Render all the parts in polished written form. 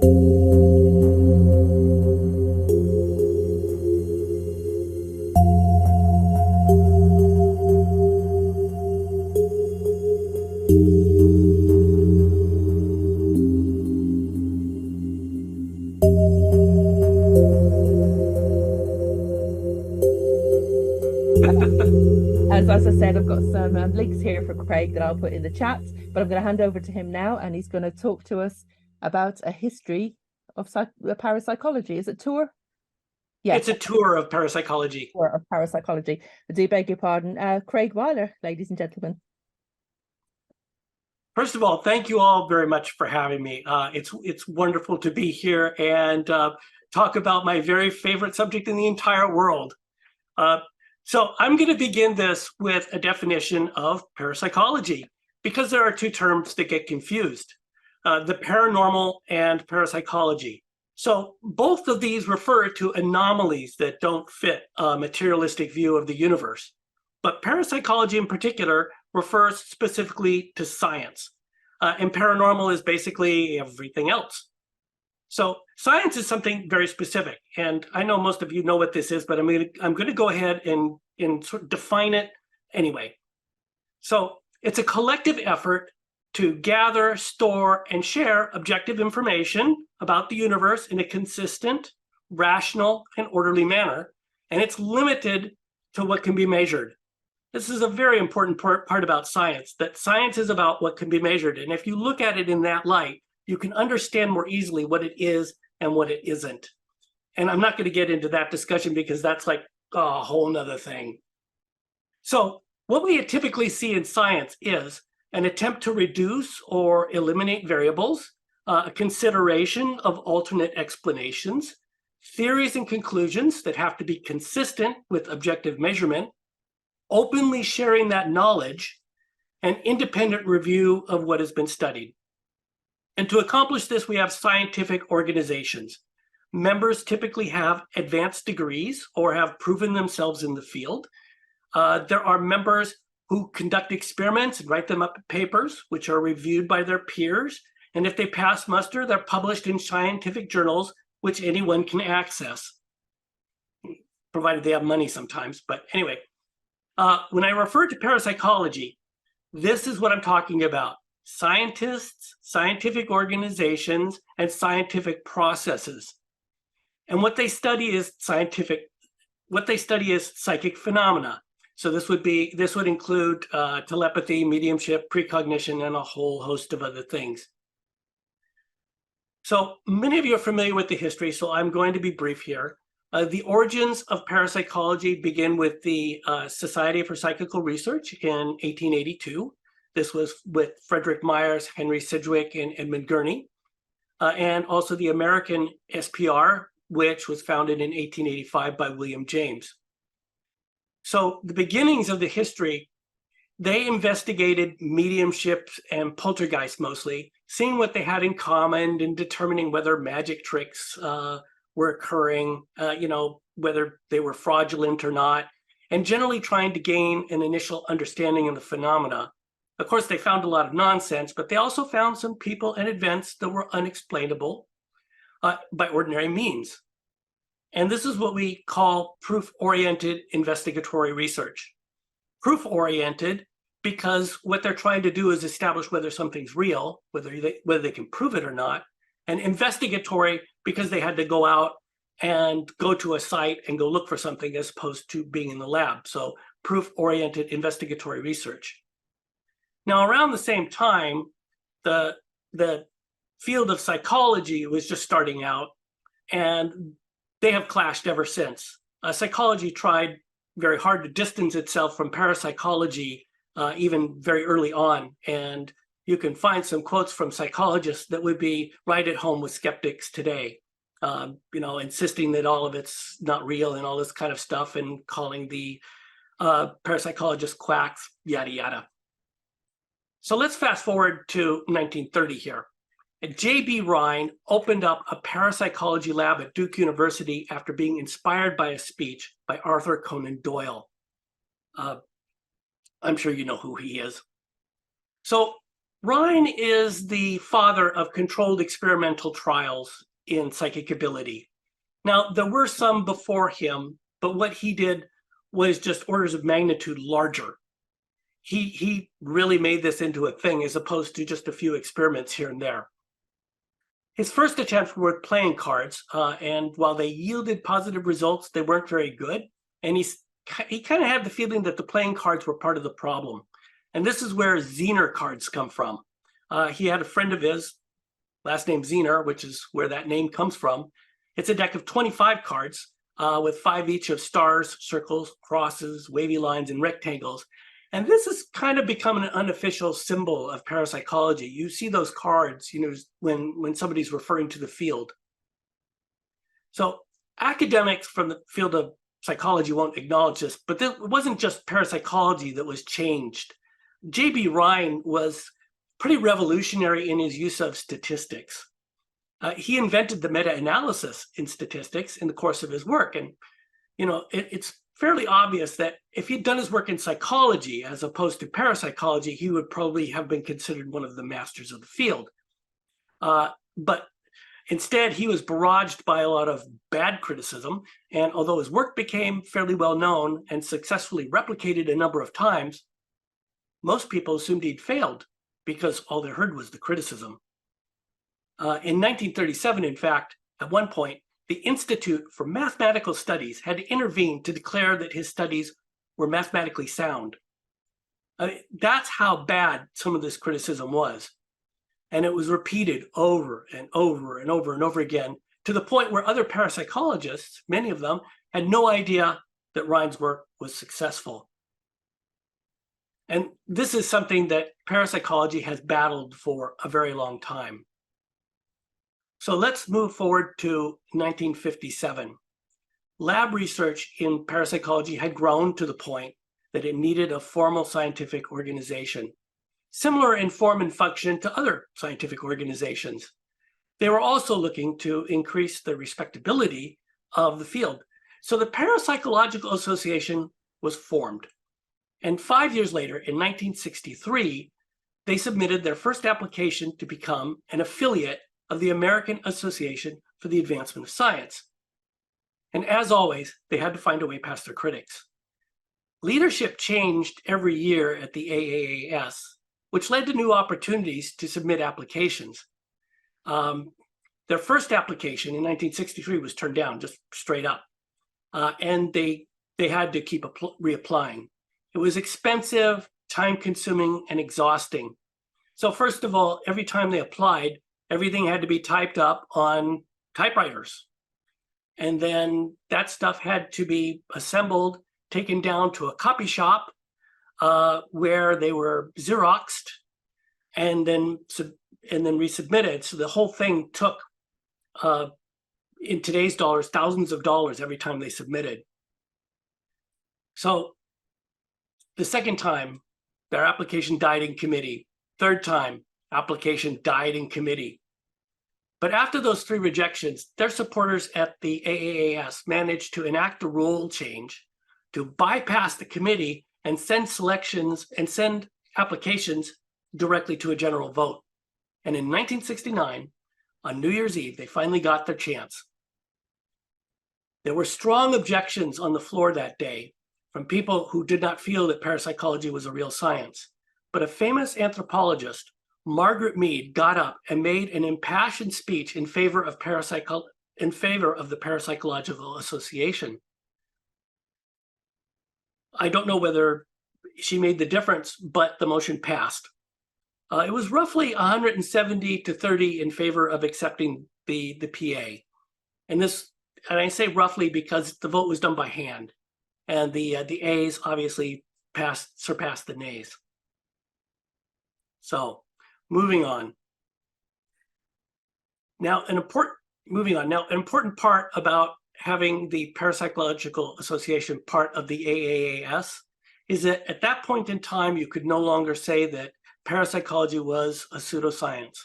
As I said, I've got some links here for Craig that I'll put in the chat, but I'm going to hand over to him now, and he's going to talk to us about a history of parapsychology. Is it tour? Yeah. It's a tour of parapsychology. Tour of parapsychology. I do beg your pardon. Craig Weiler, ladies and gentlemen. First of all, thank you all very much for having me. It's wonderful to be here and talk about my very favorite subject in the entire world. So I'm going to begin this with a definition of parapsychology, because there are two terms that get confused, the paranormal and parapsychology. So both of these refer to anomalies that don't fit a materialistic view of the universe. But parapsychology in particular refers specifically to science. And paranormal is basically everything else. So science is something very specific, and I know most of you know what this is, but I'm going to go ahead and sort of define it anyway. So it's a collective effort to gather, store, and share objective information about the universe in a consistent, rational, and orderly manner, and it's limited to what can be measured. This is a very important part about science, that science is about what can be measured, and if you look at it in that light, you can understand more easily what it is and what it isn't. And I'm not going to get into that discussion because that's like a whole nother thing. So what we typically see in science is an attempt to reduce or eliminate variables, a consideration of alternate explanations, theories and conclusions that have to be consistent with objective measurement, openly sharing that knowledge, and independent review of what has been studied. And to accomplish this, we have scientific organizations. Members typically have advanced degrees or have proven themselves in the field. There are members who conduct experiments and write them up in papers, which are reviewed by their peers. And if they pass muster, they're published in scientific journals, which anyone can access, provided they have money sometimes. But anyway, when I refer to parapsychology, this is what I'm talking about. Scientists, scientific organizations, and scientific processes. And what they study is psychic phenomena. So this would include telepathy, mediumship, precognition, and a whole host of other things. So many of you are familiar with the history, so I'm going to be brief here. The origins of parapsychology begin with the Society for Psychical Research in 1882. This was with Frederick Myers, Henry Sidgwick, and Edmund Gurney, and also the American SPR, which was founded in 1885 by William James. So the beginnings of the history, they investigated mediumships and poltergeists mostly, seeing what they had in common and determining whether magic tricks were occurring, whether they were fraudulent or not, and generally trying to gain an initial understanding of the phenomena. Of course, they found a lot of nonsense, but they also found some people and events that were unexplainable by ordinary means. And this is what we call proof-oriented investigatory research. Proof-oriented because what they're trying to do is establish whether something's real, whether they can prove it or not, and investigatory because they had to go out and go to a site and go look for something as opposed to being in the lab. So proof-oriented investigatory research. Now, around the same time, the field of psychology was just starting out, and they have clashed ever since. Psychology tried very hard to distance itself from parapsychology even very early on, and you can find some quotes from psychologists that would be right at home with skeptics today, insisting that all of it's not real and all this kind of stuff, and calling the parapsychologists quacks, yada, yada. So let's fast forward to 1930 here. J.B. Rhine opened up a parapsychology lab at Duke University after being inspired by a speech by Arthur Conan Doyle. I'm sure you know who he is. So Rhine is the father of controlled experimental trials in psychic ability. Now, there were some before him, but what he did was just orders of magnitude larger. He really made this into a thing as opposed to just a few experiments here and there. His first attempts were with playing cards, and while they yielded positive results, they weren't very good. And he kind of had the feeling that the playing cards were part of the problem. And this is where Zener cards come from. He had a friend of his, last name Zener, which is where that name comes from. It's a deck of 25 cards with 5 each of stars, circles, crosses, wavy lines, and rectangles. And this has kind of become an unofficial symbol of parapsychology. You see those cards, when somebody's referring to the field. So academics from the field of psychology won't acknowledge this, but it wasn't just parapsychology that was changed. J.B. Rhine was pretty revolutionary in his use of statistics. He invented the meta-analysis in statistics in the course of his work. And, it's fairly obvious that if he'd done his work in psychology as opposed to parapsychology, he would probably have been considered one of the masters of the field. But instead, he was barraged by a lot of bad criticism. And although his work became fairly well known and successfully replicated a number of times, most people assumed he'd failed because all they heard was the criticism. In 1937, in fact, at one point, the Institute for Mathematical Studies had to intervene to declare that his studies were mathematically sound. That's how bad some of this criticism was. And it was repeated over and over and over and over again, to the point where other parapsychologists, many of them, had no idea that Rhine's work was successful. And this is something that parapsychology has battled for a very long time. So let's move forward to 1957. Lab research in parapsychology had grown to the point that it needed a formal scientific organization, similar in form and function to other scientific organizations. They were also looking to increase the respectability of the field. So the Parapsychological Association was formed. And 5 years later, in 1963, they submitted their first application to become an affiliate of the American Association for the Advancement of Science. And as always, they had to find a way past their critics. Leadership changed every year at the AAAS, which led to new opportunities to submit applications. Their first application in 1963 was turned down, just straight up. And they had to keep reapplying. It was expensive, time-consuming, and exhausting. So first of all, every time they applied, everything had to be typed up on typewriters. And then that stuff had to be assembled, taken down to a copy shop where they were Xeroxed and then resubmitted. So the whole thing took, in today's dollars, thousands of dollars every time they submitted. So the second time, their application died in committee. Third time, application died in committee. But after those 3 rejections, their supporters at the AAAS managed to enact a rule change to bypass the committee and send applications directly to a general vote. And in 1969, on New Year's Eve, they finally got their chance. There were strong objections on the floor that day from people who did not feel that parapsychology was a real science. But a famous anthropologist, Margaret Mead, got up and made an impassioned speech in favor of the Parapsychological Association. I don't know whether she made the difference, but the motion passed. It was roughly 170 to 30 in favor of accepting the PA. And I say roughly because the vote was done by hand. And the A's obviously surpassed the nays. So moving on. Now, an important part about having the Parapsychological Association part of the AAAS is that at that point in time, you could no longer say that parapsychology was a pseudoscience,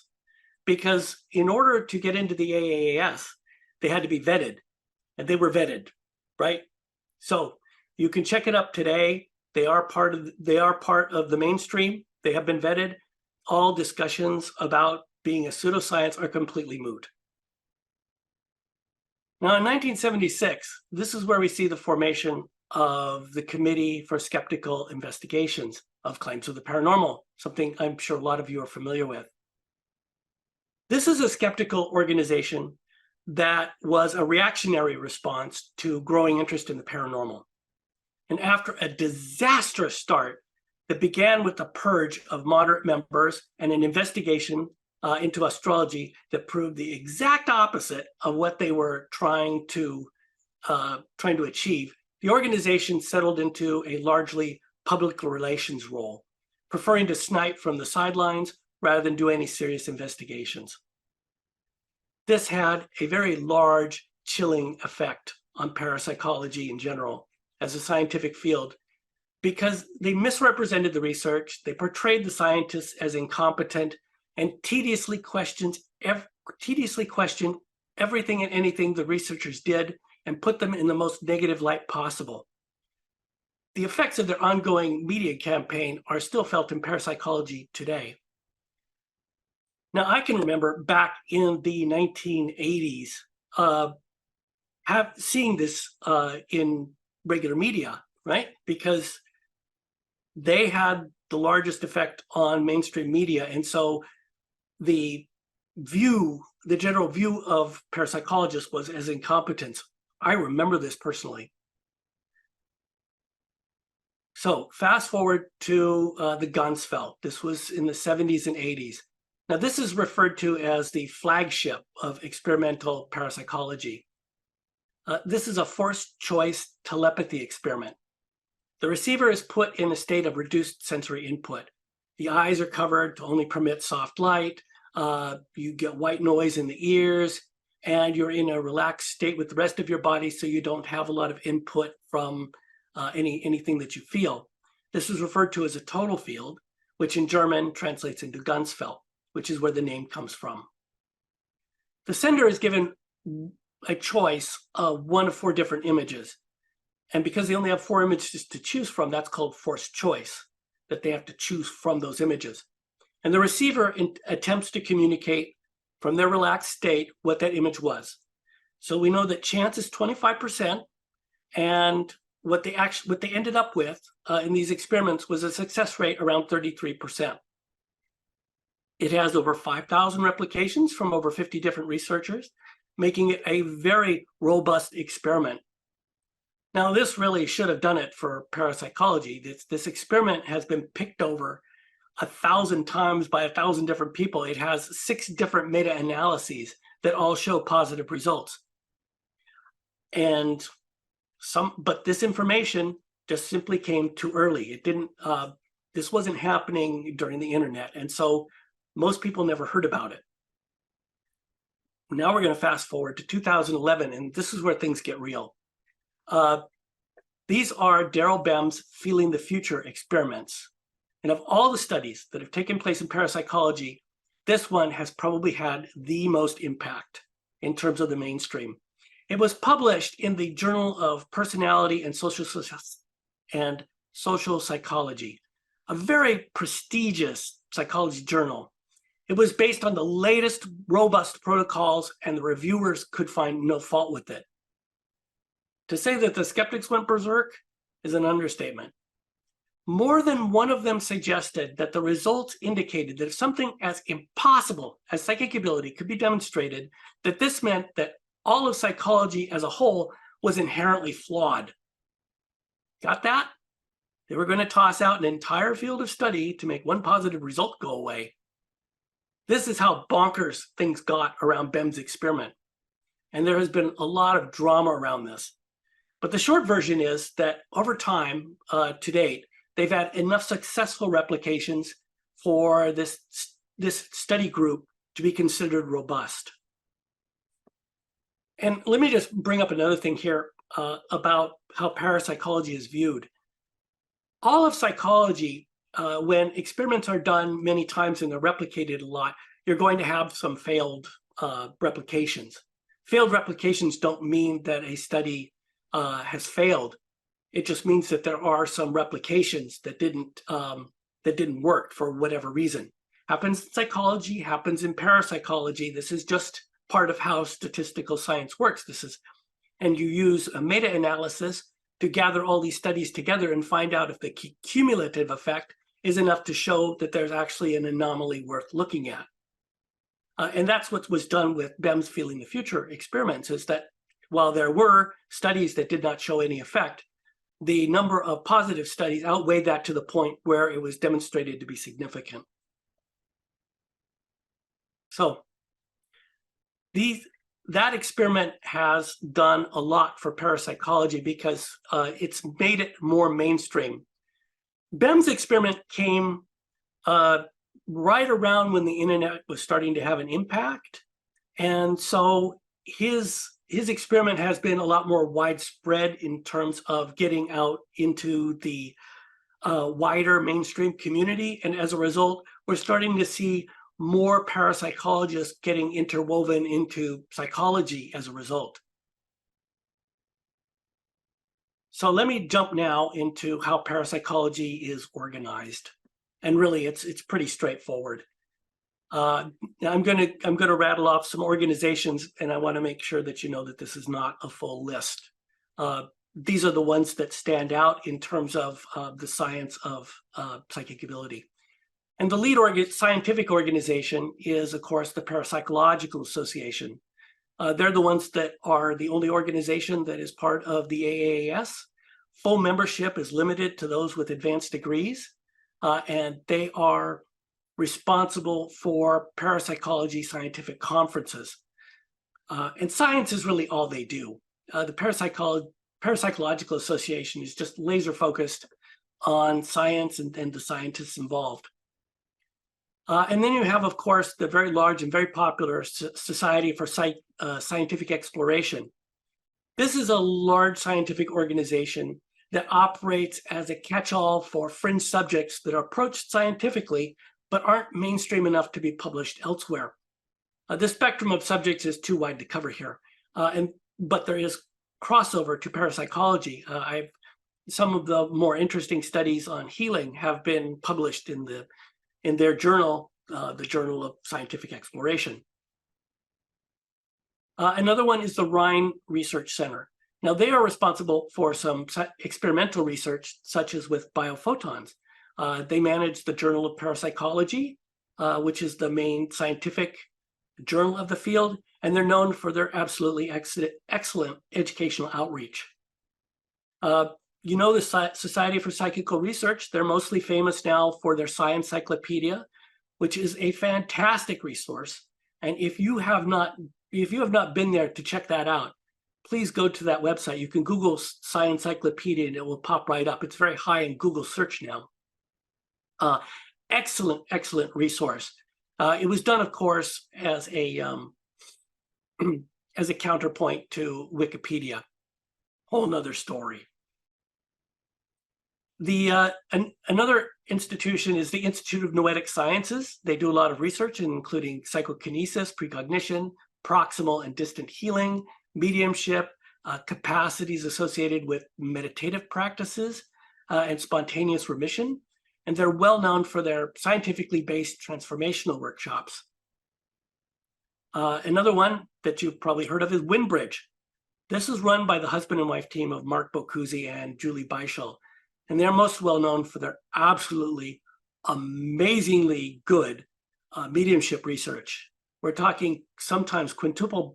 because in order to get into the AAAS, they had to be vetted, and they were vetted, right? So you can check it up today. They are part of the mainstream. They have been vetted. all discussions about being a pseudoscience are completely moot. Now, in 1976, this is where we see the formation of the Committee for Skeptical Investigations of Claims of the Paranormal, something I'm sure a lot of you are familiar with. This is a skeptical organization that was a reactionary response to growing interest in the paranormal. And after a disastrous start that began with the purge of moderate members and an investigation into astrology that proved the exact opposite of what they were trying to achieve, the organization settled into a largely public relations role, preferring to snipe from the sidelines rather than do any serious investigations. This had a very large, chilling effect on parapsychology in general as a scientific field, because they misrepresented the research, they portrayed the scientists as incompetent, and tediously questioned everything and anything the researchers did and put them in the most negative light possible. The effects of their ongoing media campaign are still felt in parapsychology today. Now, I can remember back in the 1980s seeing this in regular media, right? Because they had the largest effect on mainstream media. And so the general view of parapsychologists was as incompetence. I remember this personally. So fast forward to the Ganzfeld. This was in the 70s and 80s. Now, this is referred to as the flagship of experimental parapsychology. This is a forced choice telepathy experiment. The receiver is put in a state of reduced sensory input. The eyes are covered to only permit soft light. You get white noise in the ears, and you're in a relaxed state with the rest of your body, so you don't have a lot of input from anything that you feel. This is referred to as a total field, which in German translates into Ganzfeld, which is where the name comes from. The sender is given a choice of one of 4 different images. And because they only have 4 images to choose from, that's called forced choice, that they have to choose from those images. And the receiver attempts to communicate from their relaxed state what that image was. So we know that chance is 25%, and what they ended up with in these experiments was a success rate around 33%. It has over 5,000 replications from over 50 different researchers, making it a very robust experiment. Now, this really should have done it for parapsychology. This experiment has been picked over 1,000 times by 1,000 different people. It has 6 different meta-analyses that all show positive results. But this information just simply came too early. This wasn't happening during the internet, and so most people never heard about it. Now we're going to fast forward to 2011, and this is where things get real. These are Daryl Bem's Feeling the Future experiments. And of all the studies that have taken place in parapsychology, this one has probably had the most impact in terms of the mainstream. It was published in the Journal of Personality and Social Psychology, a very prestigious psychology journal. It was based on the latest robust protocols, and the reviewers could find no fault with it. To say that the skeptics went berserk is an understatement. More than one of them suggested that the results indicated that if something as impossible as psychic ability could be demonstrated, that this meant that all of psychology as a whole was inherently flawed. Got that? They were going to toss out an entire field of study to make one positive result go away. This is how bonkers things got around Bem's experiment. And there has been a lot of drama around this. But the short version is that over time, to date, they've had enough successful replications for this study group to be considered robust. And let me just bring up another thing here about how parapsychology is viewed. All of psychology, when experiments are done many times and they're replicated a lot, you're going to have some failed replications. Failed replications don't mean that a study has failed. It just means that there are some replications that didn't work for whatever reason. Happens in psychology, happens in parapsychology. This is just part of how statistical science works. And you use a meta-analysis to gather all these studies together and find out if the cumulative effect is enough to show that there's actually an anomaly worth looking at. And that's what was done with Bem's Feeling the Future experiments, is that while there were studies that did not show any effect, the number of positive studies outweighed that to the point where it was demonstrated to be significant. So that experiment has done a lot for parapsychology because it's made it more mainstream. Bem's experiment came right around when the internet was starting to have an impact. And so his experiment has been a lot more widespread in terms of getting out into the wider mainstream community. And as a result, we're starting to see more parapsychologists getting interwoven into psychology as a result. So let me jump now into how parapsychology is organized. And really, it's pretty straightforward. I'm going to rattle off some organizations, and I want to make sure that you know that this is not a full list. These are the ones that stand out in terms of the science of psychic ability. And the lead scientific organization is, of course, the Parapsychological Association. They're the ones that are the only organization that is part of the AAAS. Full membership is limited to those with advanced degrees, and they are responsible for parapsychology scientific conferences. And science is really all they do. The Parapsychological Association is just laser focused on science and the scientists involved. And then you have, of course, the very large and very popular Society for Scientific Exploration. This is a large scientific organization that operates as a catch-all for fringe subjects that are approached scientifically but aren't mainstream enough to be published elsewhere. The spectrum of subjects is too wide to cover here, but there is crossover to parapsychology. Some of the more interesting studies on healing have been published in their journal, the Journal of Scientific Exploration. Another one is the Rhine Research Center. Now, they are responsible for some experimental research, such as with biophotons. They manage the Journal of Parapsychology, which is the main scientific journal of the field, and they're known for their absolutely excellent educational outreach. You know, the Society for Psychical Research, they're mostly famous now for their Sciencyclopedia, which is a fantastic resource. And if you have not been there to check that out, please go to that website. You can Google Sciencyclopedia and it will pop right up. It's very high in Google search now. Excellent, excellent resource. It was done, of course, as a counterpoint to Wikipedia. Whole nother story. Another institution is the Institute of Noetic Sciences. They do a lot of research, including psychokinesis, precognition, proximal and distant healing, mediumship, capacities associated with meditative practices, and spontaneous remission. And they're well known for their scientifically based transformational workshops. Another one that you've probably heard of is Windbridge. This is run by the husband and wife team of Mark Boccuzzi and Julie Beischel. And they're most well known for their absolutely amazingly good mediumship research. We're talking sometimes quintuple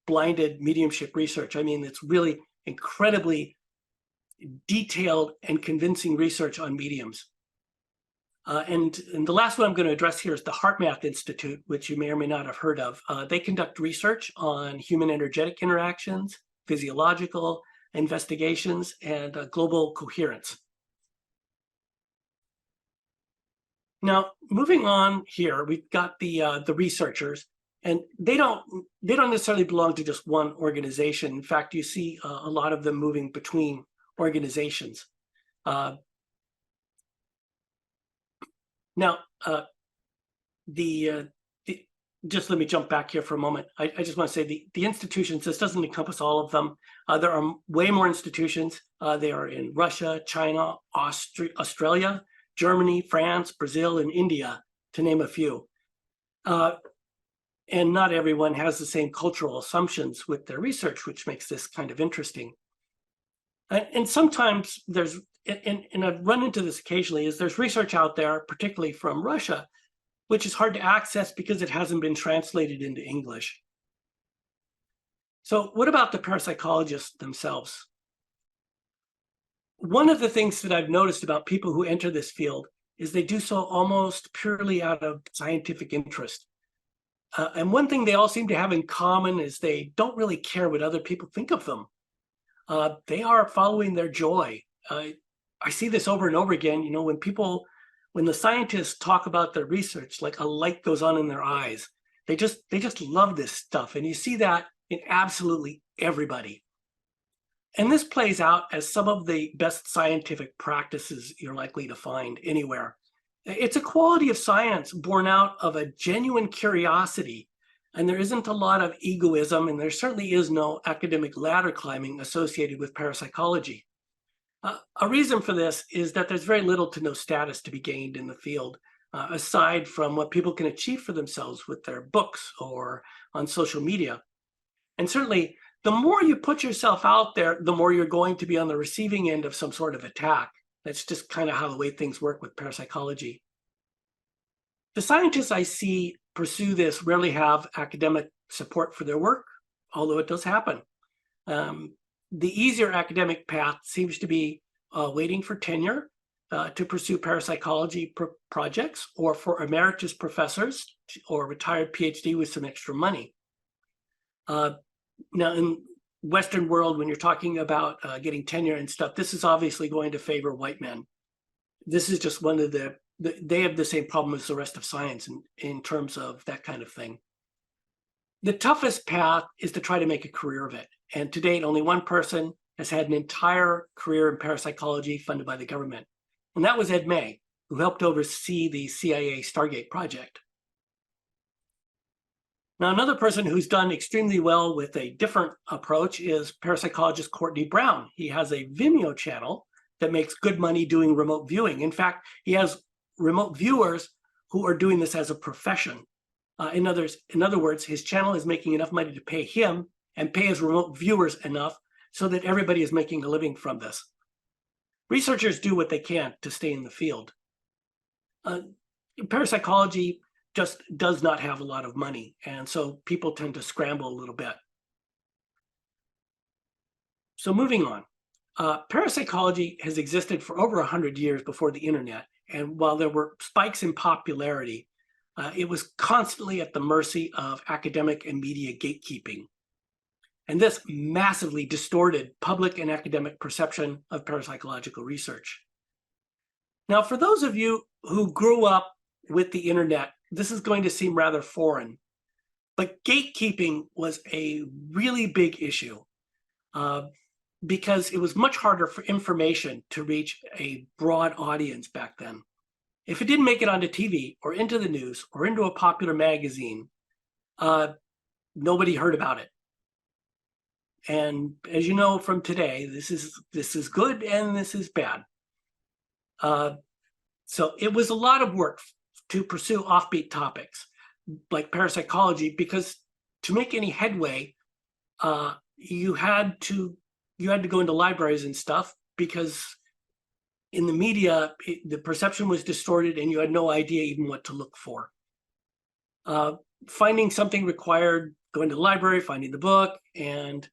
blinded mediumship research. I mean, it's really incredibly detailed and convincing research on mediums. And the last one I'm going to address here is the HeartMath Institute, which you may or may not have heard of. They conduct research on human energetic interactions, physiological investigations, and global coherence. Now, moving on here, we've got the researchers, and they don't necessarily belong to just one organization. In fact, you see a lot of them moving between organizations. Now, just let me jump back here for a moment. I just want to say the institutions, this doesn't encompass all of them. There are way more institutions. They are in Russia, China, Australia, Germany, France, Brazil, and India. to name a few. And not everyone has the same cultural assumptions with their research, which makes this kind of interesting. And sometimes there's, and I've run into this occasionally, is there's research out there, particularly from Russia, which is hard to access because it hasn't been translated into English. So what about the parapsychologists themselves? One of the things that I've noticed about people who enter this field is they do so almost purely out of scientific interest. And one thing they all seem to have in common is they don't really care what other people think of them. They are following their joy. I see this over and over again. You know, when the scientists talk about their research, like a light goes on in their eyes. They just love this stuff, and you see that in absolutely everybody. And this plays out as some of the best scientific practices you're likely to find anywhere. It's a quality of science born out of a genuine curiosity, and there isn't a lot of egoism, and there certainly is no academic ladder climbing associated with parapsychology. A reason for this is that there's very little to no status to be gained in the field, aside from what people can achieve for themselves with their books or on social media. And certainly, the more you put yourself out there, the more you're going to be on the receiving end of some sort of attack. That's just kind of how the way things work with parapsychology. The scientists I see pursue this rarely have academic support for their work, although it does happen. The easier academic path seems to be waiting for tenure to pursue parapsychology projects, or for emeritus professors or retired PhD with some extra money. Now, in Western world, when you're talking about getting tenure and stuff, this is obviously going to favor white men. This is just one of they have the same problem as the rest of science in terms of that kind of thing. The toughest path is to try to make a career of it. And to date, only one person has had an entire career in parapsychology funded by the government. And that was Ed May, who helped oversee the CIA Stargate project. Now, another person who's done extremely well with a different approach is parapsychologist Courtney Brown. He has a Vimeo channel that makes good money doing remote viewing. In fact, he has remote viewers who are doing this as a profession. In other words, his channel is making enough money to pay him and pay his remote viewers enough so that everybody is making a living from this. Researchers do what they can to stay in the field. Parapsychology just does not have a lot of money, and so people tend to scramble a little bit. So moving on, parapsychology has existed for over 100 years before the internet, and while there were spikes in popularity, it was constantly at the mercy of academic and media gatekeeping. And this massively distorted public and academic perception of parapsychological research. Now, for those of you who grew up with the internet, this is going to seem rather foreign, but gatekeeping was a really big issue because it was much harder for information to reach a broad audience back then. If it didn't make it onto TV or into the news or into a popular magazine, nobody heard about it. And as you know from today, this is good and this is bad. So it was a lot of work to pursue offbeat topics like parapsychology, because to make any headway, you had to go into libraries and stuff, because in the media, the perception was distorted and you had no idea even what to look for. Finding something required going to the library, finding the book, and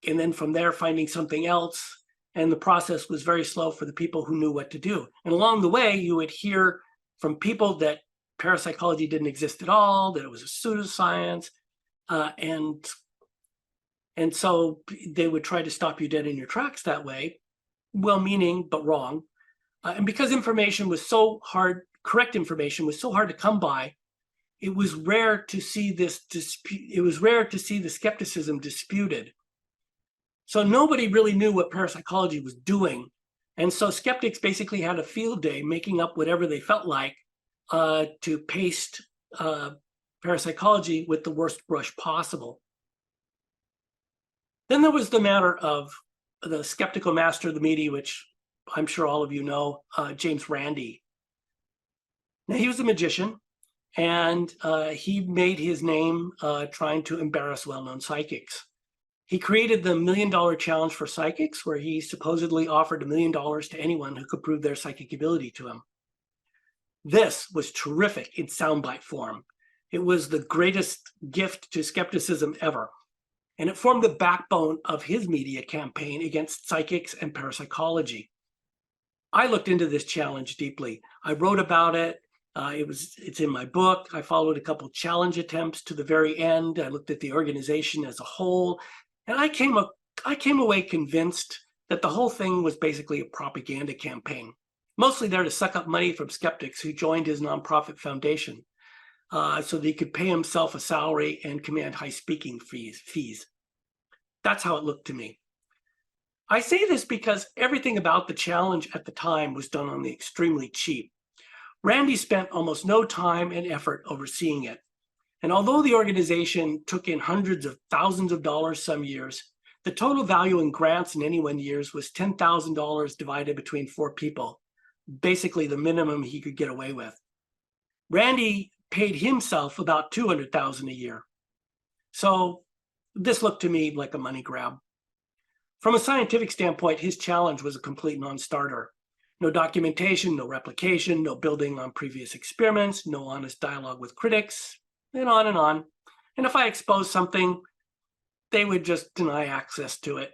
then from there finding something else. And the process was very slow for the people who knew what to do. And along the way, you would hear from people that parapsychology didn't exist at all, that it was a pseudoscience, and so they would try to stop you dead in your tracks that way, well-meaning but wrong. And because information was so hard, correct information was so hard to come by, it was rare to see this it was rare to see the skepticism disputed. So nobody really knew what parapsychology was doing. And so skeptics basically had a field day making up whatever they felt like to paste parapsychology with the worst brush possible. Then there was the matter of the skeptical master of the media, which I'm sure all of you know, James Randi. Now, he was a magician, and he made his name trying to embarrass well-known psychics. He created the $1 Million Challenge for Psychics, where he supposedly offered $1 million to anyone who could prove their psychic ability to him. This was terrific in soundbite form. It was the greatest gift to skepticism ever. And it formed the backbone of his media campaign against psychics and parapsychology. I looked into this challenge deeply. I wrote about it. It's in my book. I followed a couple challenge attempts to the very end. I looked at the organization as a whole, and I came away convinced that the whole thing was basically a propaganda campaign, mostly there to suck up money from skeptics who joined his nonprofit foundation, so that he could pay himself a salary and command high speaking fees. That's how it looked to me. I say this because everything about the challenge at the time was done on the extremely cheap. Randy spent almost no time and effort overseeing it. And although the organization took in hundreds of thousands of dollars some years, the total value in grants in any 1 year was $10,000 divided between 4 people, basically the minimum he could get away with. Randy paid himself about $200,000 a year. So this looked to me like a money grab. From a scientific standpoint, his challenge was a complete non-starter. No documentation, no replication, no building on previous experiments, no honest dialogue with critics, and on and on. And if I exposed something, they would just deny access to it.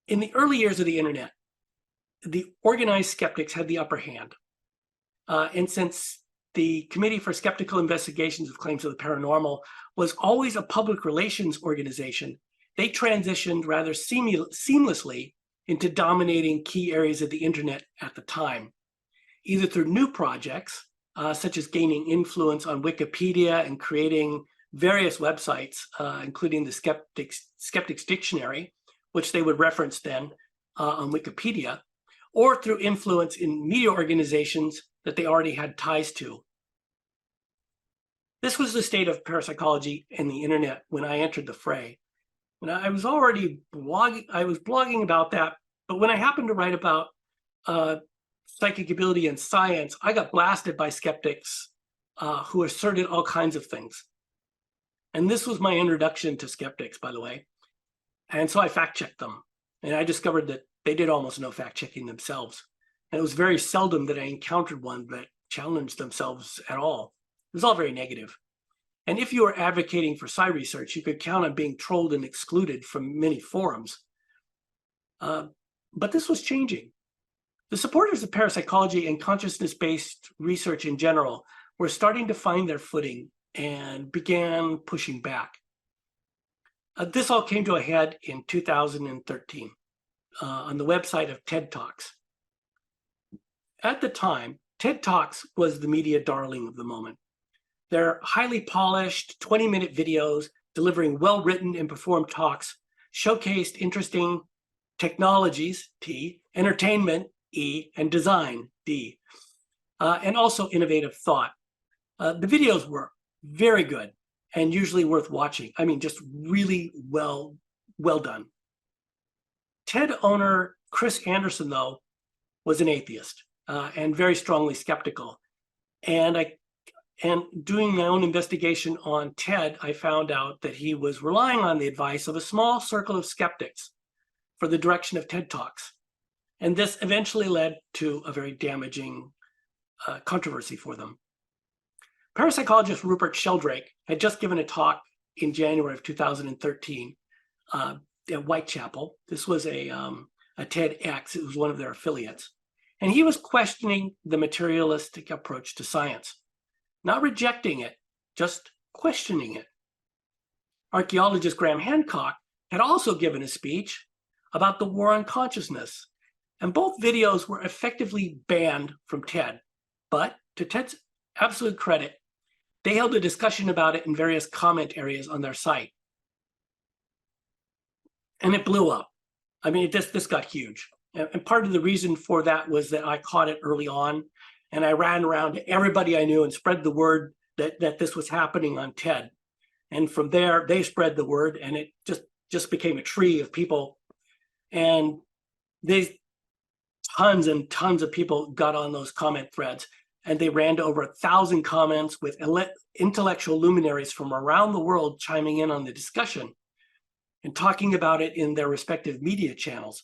In the early years of the internet, the organized skeptics had the upper hand. And since the Committee for Skeptical Investigations of Claims of the Paranormal was always a public relations organization, they transitioned rather seamlessly into dominating key areas of the internet at the time, either through new projects, such as gaining influence on Wikipedia and creating various websites, including the Skeptics Dictionary, which they would reference then on Wikipedia, or through influence in media organizations that they already had ties to. This was the state of parapsychology and the internet when I entered the fray. And I was already blogging about that, but when I happened to write about psychic ability and science, I got blasted by skeptics who asserted all kinds of things. And this was my introduction to skeptics, by the way. And so I fact-checked them. And I discovered that they did almost no fact-checking themselves. And it was very seldom that I encountered one that challenged themselves at all. It was all very negative. And if you were advocating for psi research, you could count on being trolled and excluded from many forums. But this was changing. The supporters of parapsychology and consciousness-based research in general were starting to find their footing and began pushing back. This all came to a head in 2013 on the website of TED Talks. At the time, TED Talks was the media darling of the moment. Their highly polished 20-minute videos delivering well-written and performed talks showcased interesting technologies, T, entertainment, E, and design, D, and also innovative thought. The videos were very good and usually worth watching. I mean, just really well done. TED owner Chris Anderson, though, was an atheist and very strongly skeptical. And doing my own investigation on TED, I found out that he was relying on the advice of a small circle of skeptics for the direction of TED Talks. And this eventually led to a very damaging controversy for them. Parapsychologist Rupert Sheldrake had just given a talk in January of 2013 at Whitechapel. This was a TEDx. It was one of their affiliates. And he was questioning the materialistic approach to science. Not rejecting it, just questioning it. Archaeologist Graham Hancock had also given a speech about the war on consciousness, and both videos were effectively banned from TED. But to TED's absolute credit, they held a discussion about it in various comment areas on their site. And it blew up. I mean, this got huge. And part of the reason for that was that I caught it early on, and I ran around to everybody I knew and spread the word that this was happening on TED. And from there, they spread the word, and it just became a tree of people. And tons and tons of people got on those comment threads, and they ran to over 1,000 comments with intellectual luminaries from around the world chiming in on the discussion and talking about it in their respective media channels.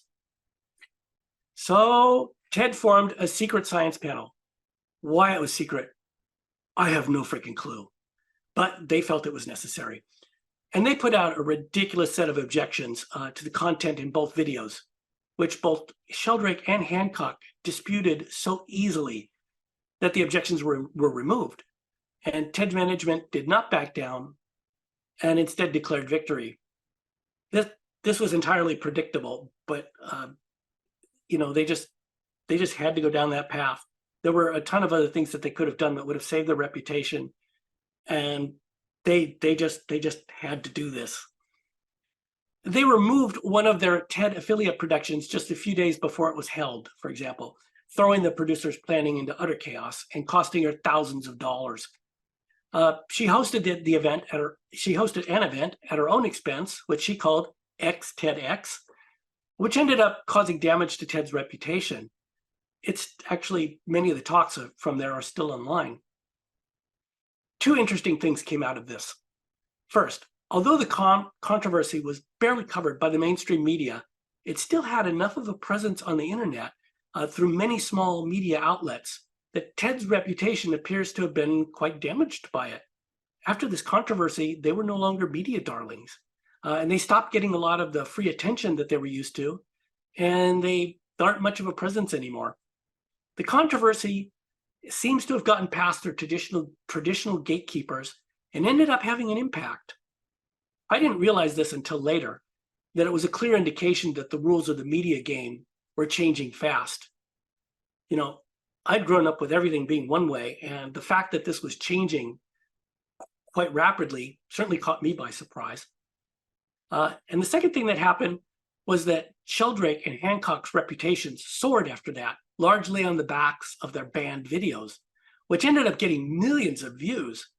So TED formed a secret science panel. Why it was secret, I have no freaking clue, but they felt it was necessary. And they put out a ridiculous set of objections to the content in both videos, which both Sheldrake and Hancock disputed so easily that the objections were removed. And TED management did not back down and instead declared victory. This was entirely predictable, but they just had to go down that path. There were a ton of other things that they could have done that would have saved their reputation, and they just had to do this. They removed one of their TED affiliate productions just a few days before it was held, for example, throwing the producer's planning into utter chaos and costing her thousands of dollars. She hosted an event at her own expense, which she called TEDx, which ended up causing damage to TED's reputation. It's actually, many of the talks from there are still online. Two interesting things came out of this. First, although the controversy was barely covered by the mainstream media, it still had enough of a presence on the internet through many small media outlets that TED's reputation appears to have been quite damaged by it. After this controversy, they were no longer media darlings, and they stopped getting a lot of the free attention that they were used to, and they aren't much of a presence anymore. The controversy seems to have gotten past their traditional gatekeepers and ended up having an impact. I didn't realize this until later, that it was a clear indication that the rules of the media game were changing fast. I'd grown up with everything being one way, and the fact that this was changing quite rapidly certainly caught me by surprise. And the second thing that happened was that Sheldrake and Hancock's reputations soared after that, largely on the backs of their banned videos, which ended up getting millions of views.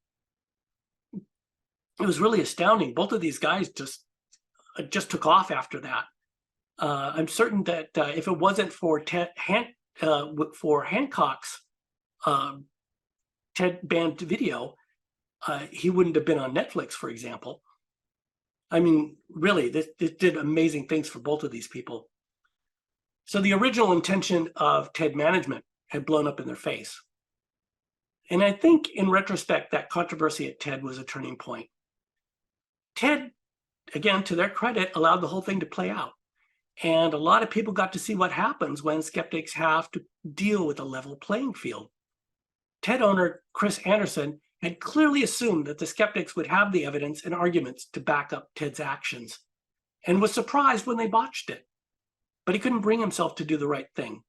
It was really astounding. Both of these guys just took off after that. I'm certain that if it wasn't for Hancock's TED banned video, he wouldn't have been on Netflix, for example. I mean, really, this did amazing things for both of these people. So the original intention of TED management had blown up in their face. And I think in retrospect, that controversy at TED was a turning point. TED, again, to their credit, allowed the whole thing to play out. And a lot of people got to see what happens when skeptics have to deal with a level playing field. TED owner Chris Anderson had clearly assumed that the skeptics would have the evidence and arguments to back up TED's actions, and was surprised when they botched it. But he couldn't bring himself to do the right thing.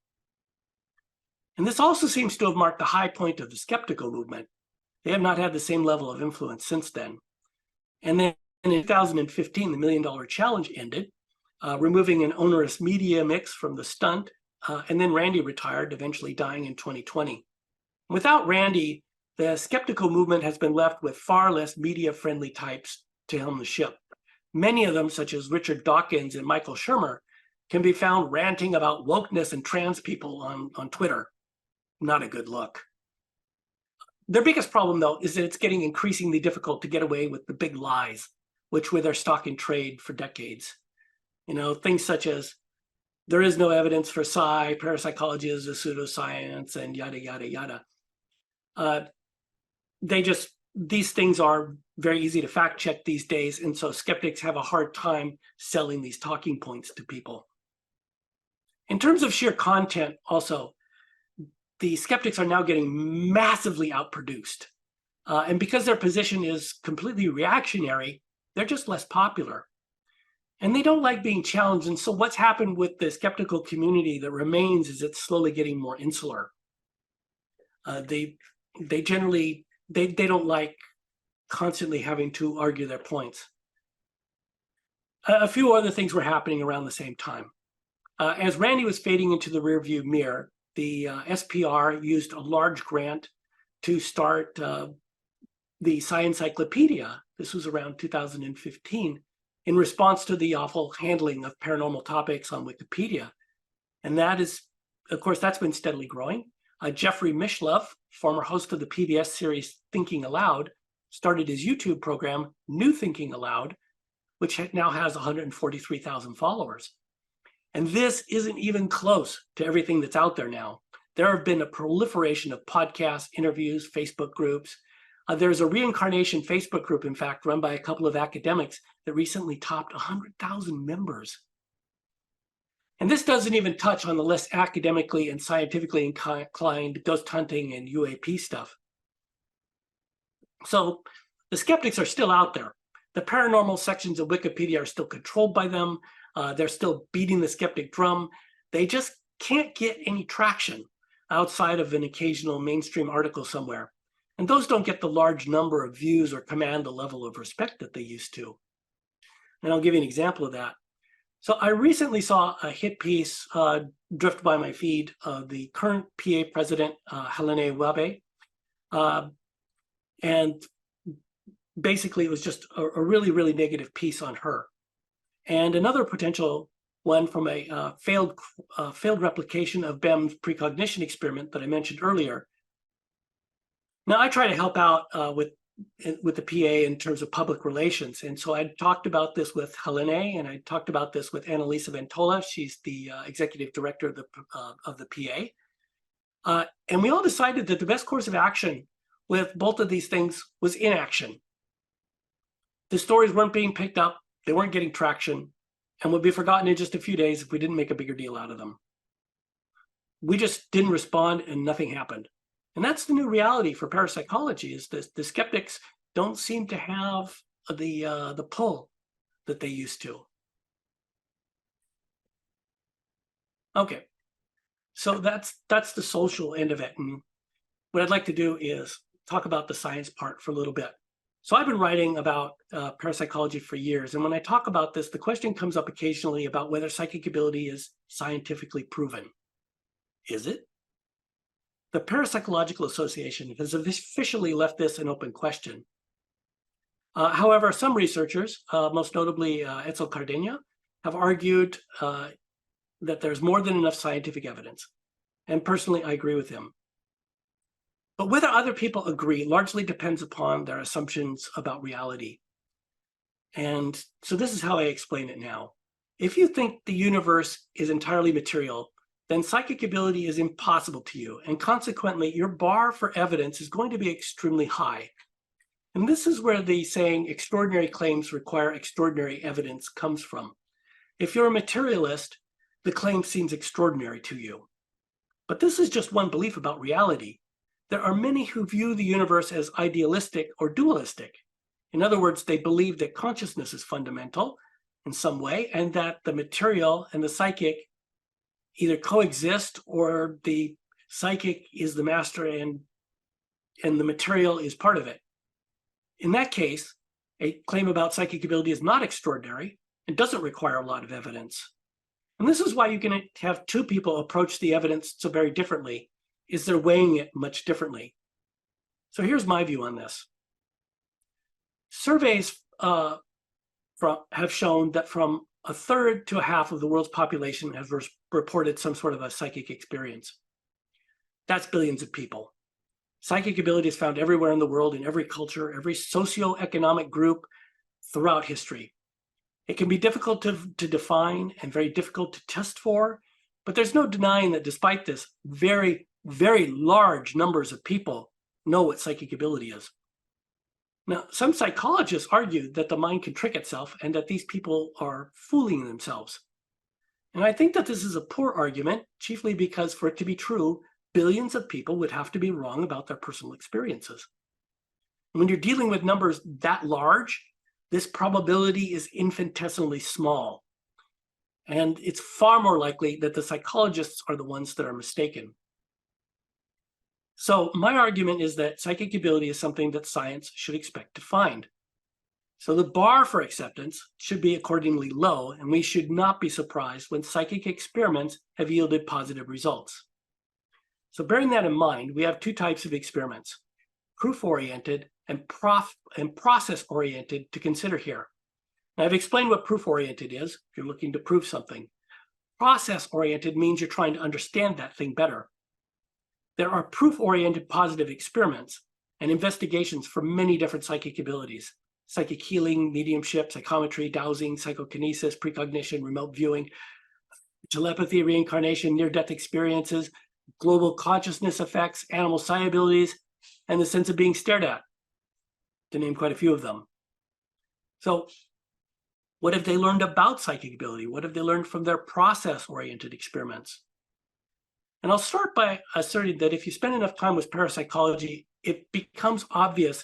And this also seems to have marked the high point of the skeptical movement. They have not had the same level of influence since then. And then in 2015, the $1 Million Challenge ended, removing an onerous media mix from the stunt, and then Randy retired, eventually dying in 2020. Without Randy, the skeptical movement has been left with far less media-friendly types to helm the ship. Many of them, such as Richard Dawkins and Michael Shermer, can be found ranting about wokeness and trans people on Twitter. Not a good look. Their biggest problem, though, is that it's getting increasingly difficult to get away with the big lies, which were their stock in trade for decades. Things such as, there is no evidence for parapsychology is a pseudoscience, and yada, yada, yada. These things are very easy to fact check these days, and so skeptics have a hard time selling these talking points to people. In terms of sheer content, also, the skeptics are now getting massively outproduced. And because their position is completely reactionary, they're just less popular. And they don't like being challenged. And so what's happened with the skeptical community that remains is it's slowly getting more insular. They don't like constantly having to argue their points. A few other things were happening around the same time. As Randy was fading into the rearview mirror, the SPR used a large grant to start the Sciencyclopedia. This was around 2015, in response to the awful handling of paranormal topics on Wikipedia. And that is of course, that's been steadily growing. Jeffrey Mishlove, former host of the PBS series Thinking Aloud, started his YouTube program, New Thinking Aloud, which now has 143,000 followers. And this isn't even close to everything that's out there now. There have been a proliferation of podcasts, interviews, Facebook groups. There's a reincarnation Facebook group, in fact, run by a couple of academics that recently topped 100,000 members. And this doesn't even touch on the less academically and scientifically inclined ghost hunting and UAP stuff. So the skeptics are still out there. The paranormal sections of Wikipedia are still controlled by them. They're still beating the skeptic drum. They just can't get any traction outside of an occasional mainstream article somewhere. And those don't get the large number of views or command the level of respect that they used to. And I'll give you an example of that. So I recently saw a hit piece drift by my feed of the current PA president, Helene Webe. And basically, it was just a really, really negative piece on her. And another potential one from a failed replication of BEM's precognition experiment that I mentioned earlier. Now, I try to help out with the PA in terms of public relations. And so I talked about this with Helene, and I talked about this with Annalisa Ventola. She's the executive director of the PA. And we all decided that the best course of action with both of these things was inaction. The stories weren't being picked up, they weren't getting traction, and would be forgotten in just a few days if we didn't make a bigger deal out of them. We just didn't respond and nothing happened. And that's the new reality for parapsychology, is the skeptics don't seem to have the pull that they used to. Okay, so that's the social end of it. And what I'd like to do is talk about the science part for a little bit. So I've been writing about parapsychology for years. And when I talk about this, the question comes up occasionally about whether psychic ability is scientifically proven. Is it? The Parapsychological Association has officially left this an open question. However, some researchers, most notably Etzel Cardenia, have argued that there's more than enough scientific evidence. And personally, I agree with him. But whether other people agree largely depends upon their assumptions about reality. And so this is how I explain it now. If you think the universe is entirely material, then psychic ability is impossible to you, and consequently, your bar for evidence is going to be extremely high. And this is where the saying, extraordinary claims require extraordinary evidence, comes from. If you're a materialist, the claim seems extraordinary to you. But this is just one belief about reality. There are many who view the universe as idealistic or dualistic. In other words, they believe that consciousness is fundamental in some way, and that the material and the psychic either coexist, or the psychic is the master and the material is part of it. In that case, a claim about psychic ability is not extraordinary and doesn't require a lot of evidence. And this is why you can have two people approach the evidence so very differently, is they're weighing it much differently. So here's my view on this. Surveys have shown that from a third to a half of the world's population has reported some sort of a psychic experience. That's billions of people. Psychic ability is found everywhere in the world, in every culture, every socioeconomic group throughout history. It can be difficult to define and very difficult to test for, but there's no denying that despite this, very, very large numbers of people know what psychic ability is. Now, some psychologists argue that the mind can trick itself and that these people are fooling themselves. And I think that this is a poor argument, chiefly because for it to be true, billions of people would have to be wrong about their personal experiences. When you're dealing with numbers that large, this probability is infinitesimally small. And it's far more likely that the psychologists are the ones that are mistaken. So my argument is that psychic ability is something that science should expect to find. So the bar for acceptance should be accordingly low, and we should not be surprised when psychic experiments have yielded positive results. So bearing that in mind, we have two types of experiments, proof-oriented and process-oriented, to consider here. Now, I've explained what proof-oriented is, if you're looking to prove something. Process-oriented means you're trying to understand that thing better. There are proof-oriented positive experiments and investigations for many different psychic abilities: psychic healing, mediumship, psychometry, dowsing, psychokinesis, precognition, remote viewing, telepathy, reincarnation, near-death experiences, global consciousness effects, animal psi abilities, and the sense of being stared at, to name quite a few of them. So what have they learned about psychic ability? What have they learned from their process-oriented experiments? And I'll start by asserting that if you spend enough time with parapsychology, it becomes obvious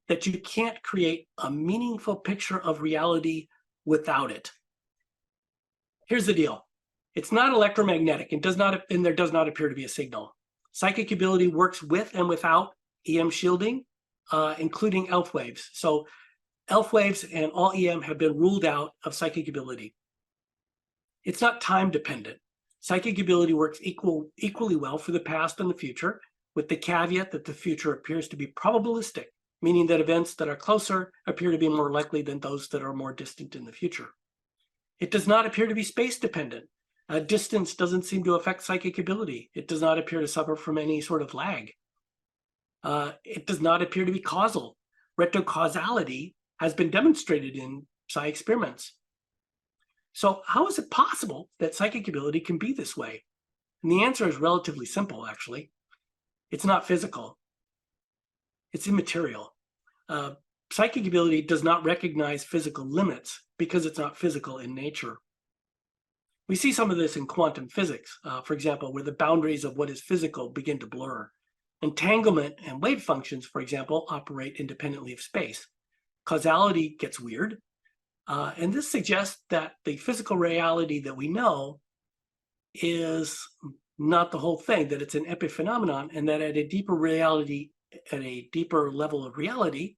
that you can't create a meaningful picture of reality without it. Here's the deal. It's not electromagnetic and there does not appear to be a signal. Psychic ability works with and without EM shielding, including ELF waves. So ELF waves and all EM have been ruled out of psychic ability. It's not time dependent. Psychic ability works equally well for the past and the future, with the caveat that the future appears to be probabilistic, meaning that events that are closer appear to be more likely than those that are more distant in the future. It does not appear to be space dependent. Distance doesn't seem to affect psychic ability. It does not appear to suffer from any sort of lag. It does not appear to be causal. Retrocausality has been demonstrated in psi experiments. So how is it possible that psychic ability can be this way? And the answer is relatively simple, actually. It's not physical. It's immaterial. Psychic ability does not recognize physical limits because it's not physical in nature. We see some of this in quantum physics, for example, where the boundaries of what is physical begin to blur. Entanglement and wave functions, for example, operate independently of space. Causality gets weird. And this suggests that the physical reality that we know is not the whole thing, that it's an epiphenomenon, and that at a deeper reality, at a deeper level of reality,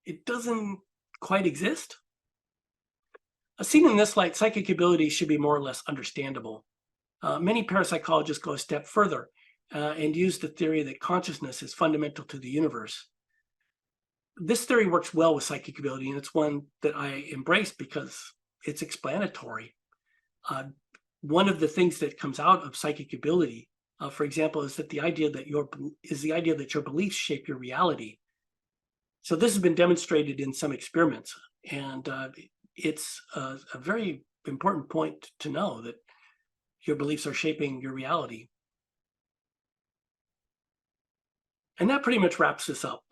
it doesn't quite exist. Seen in this light, psychic ability should be more or less understandable. Many parapsychologists go a step further and use the theory that consciousness is fundamental to the universe. This theory works well with psychic ability, and it's one that I embrace because it's explanatory. One of the things that comes out of psychic ability, for example, is that the idea that your beliefs shape your reality. So this has been demonstrated in some experiments, and it's a very important point to know that your beliefs are shaping your reality. And that pretty much wraps this up.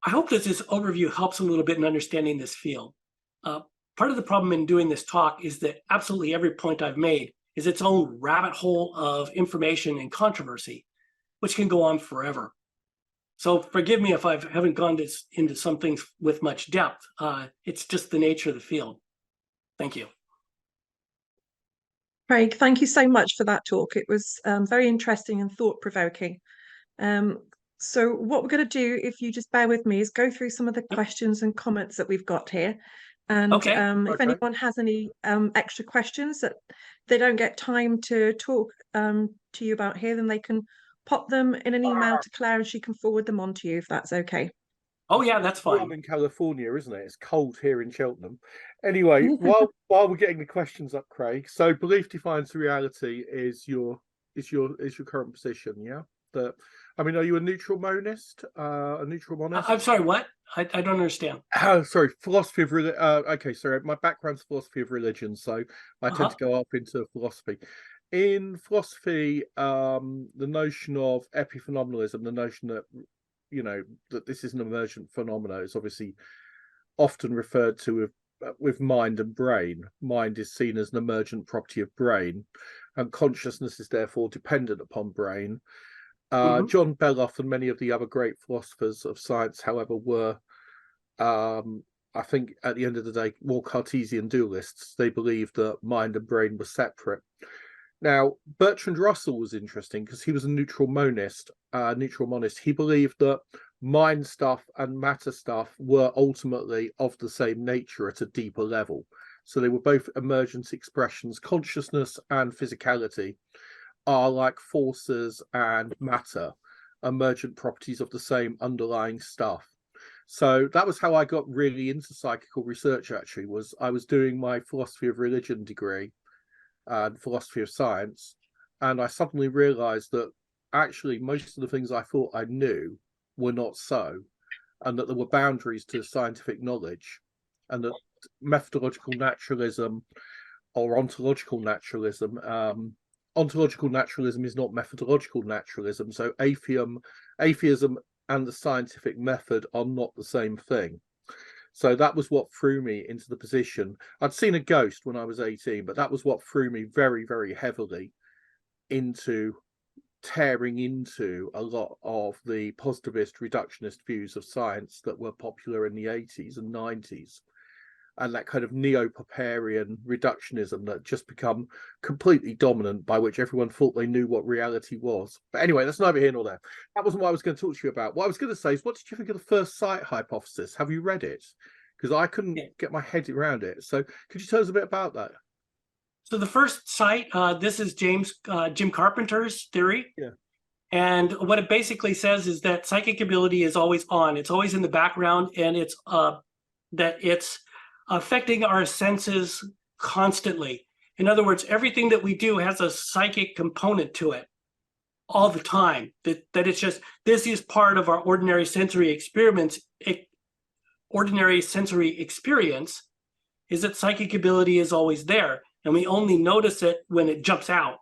I hope that this overview helps a little bit in understanding this field. Part of the problem in doing this talk is that absolutely every point I've made is its own rabbit hole of information and controversy, which can go on forever. So forgive me if I haven't gone into some things with much depth. It's just the nature of the field. Thank you. Craig, thank you so much for that talk. It was very interesting and thought-provoking. So what we're going to do, if you just bear with me, is go through some of the questions and comments that we've got here. And if anyone has any extra questions that they don't get time to talk to you about here, then they can pop them in an email to Claire and she can forward them on to you if that's okay. Oh yeah, that's fine. In California, isn't it? It's cold here in Cheltenham. Anyway, while we're getting the questions up, Craig, so belief defines reality is your current position, yeah? I mean, are you a neutral monist? A neutral monist? I'm sorry, what? I don't understand. Sorry, philosophy of religion. Okay, sorry, my background's philosophy of religion, so I tend to go up into philosophy. In philosophy, the notion of epiphenomenalism, the notion that that this is an emergent phenomenon, is obviously often referred to with mind and brain. Mind is seen as an emergent property of brain, and consciousness is therefore dependent upon brain. John Belloff and many of the other great philosophers of science, however, were, I think, at the end of the day, more Cartesian dualists. They believed that mind and brain were separate. Now, Bertrand Russell was interesting because he was a neutral monist. He believed that mind stuff and matter stuff were ultimately of the same nature at a deeper level. So they were both emergent expressions. Consciousness and physicality are like forces and matter, emergent properties of the same underlying stuff. So that was how I got really into psychical research, actually. I was doing my philosophy of religion degree, and philosophy of science, and I suddenly realized that actually most of the things I thought I knew were not so, and that there were boundaries to scientific knowledge, and that methodological naturalism or ontological naturalism, ontological naturalism is not methodological naturalism, so atheism and the scientific method are not the same thing. So that was what threw me into the position. I'd seen a ghost when I was 18, but that was what threw me very, very heavily into tearing into a lot of the positivist reductionist views of science that were popular in the 80s and 90s, and that kind of neo-Popperian reductionism that just become completely dominant, by which everyone thought they knew what reality was. But anyway, that's neither here nor there. That wasn't what I was going to talk to you about. What I was going to say is, what did you think of the first sight hypothesis? Have you read it? Because I couldn't get my head around it. So could you tell us a bit about that? So the first sight, this is Jim Carpenter's theory. Yeah. And what it basically says is that psychic ability is always on. It's always in the background, and it's that it's affecting our senses constantly. In other words, everything that we do has a psychic component to it all the time. That it's just, this is part of our ordinary sensory experiments. Ordinary sensory experience is that psychic ability is always there, and we only notice it when it jumps out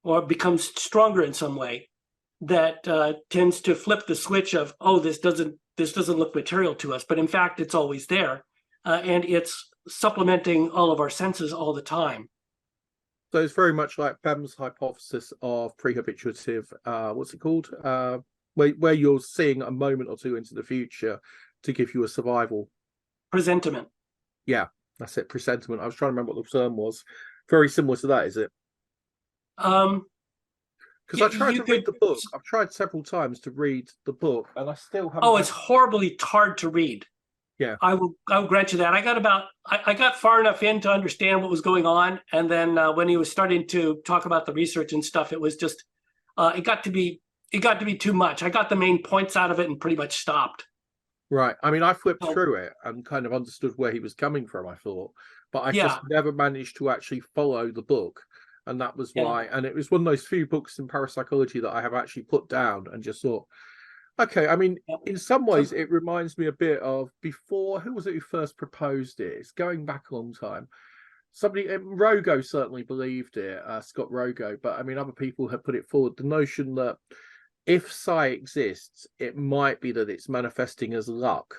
or becomes stronger in some way. That tends to flip the switch of, oh, this doesn't look material to us, but in fact it's always there, and it's supplementing all of our senses all the time. So it's very much like Bem's hypothesis of pre-habituative, what's it called? Where you're seeing a moment or two into the future to give you a survival. Presentiment. Yeah, that's it, presentiment. I was trying to remember what the term was. Very similar to that, is it? Because I tried to read the book. I've tried several times to read the book, and I still haven't. Oh, it's horribly hard to read. Yeah, I will grant you that. I got far enough in to understand what was going on, and then when he was starting to talk about the research and stuff, it was just it got to be too much. I got the main points out of it and pretty much stopped. Right. I mean, I flipped through it and kind of understood where he was coming from, I thought, but I just never managed to actually follow the book. And that was why, and it was one of those few books in parapsychology that I have actually put down and just thought, okay, I mean, in some ways, it reminds me a bit of before, who was it who first proposed it? It's going back a long time. Somebody, Rogo certainly believed it, Scott Rogo, but I mean, other people have put it forward. The notion that if psi exists, it might be that it's manifesting as luck,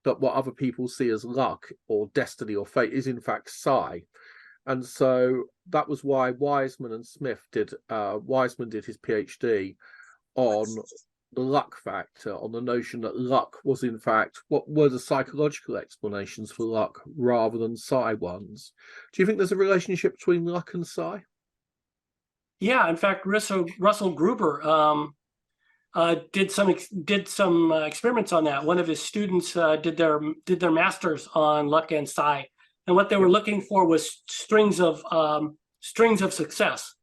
that what other people see as luck or destiny or fate is in fact psi. And so that was why Wiseman and Smith did, Wiseman did his PhD on the luck factor, on the notion that luck was in fact, what were the psychological explanations for luck rather than psi ones. Do you think there's a relationship between luck and psi? Yeah, in fact, Russell Gruber did some experiments on that. One of his students did their masters on luck and psi. And what they were looking for was strings of success.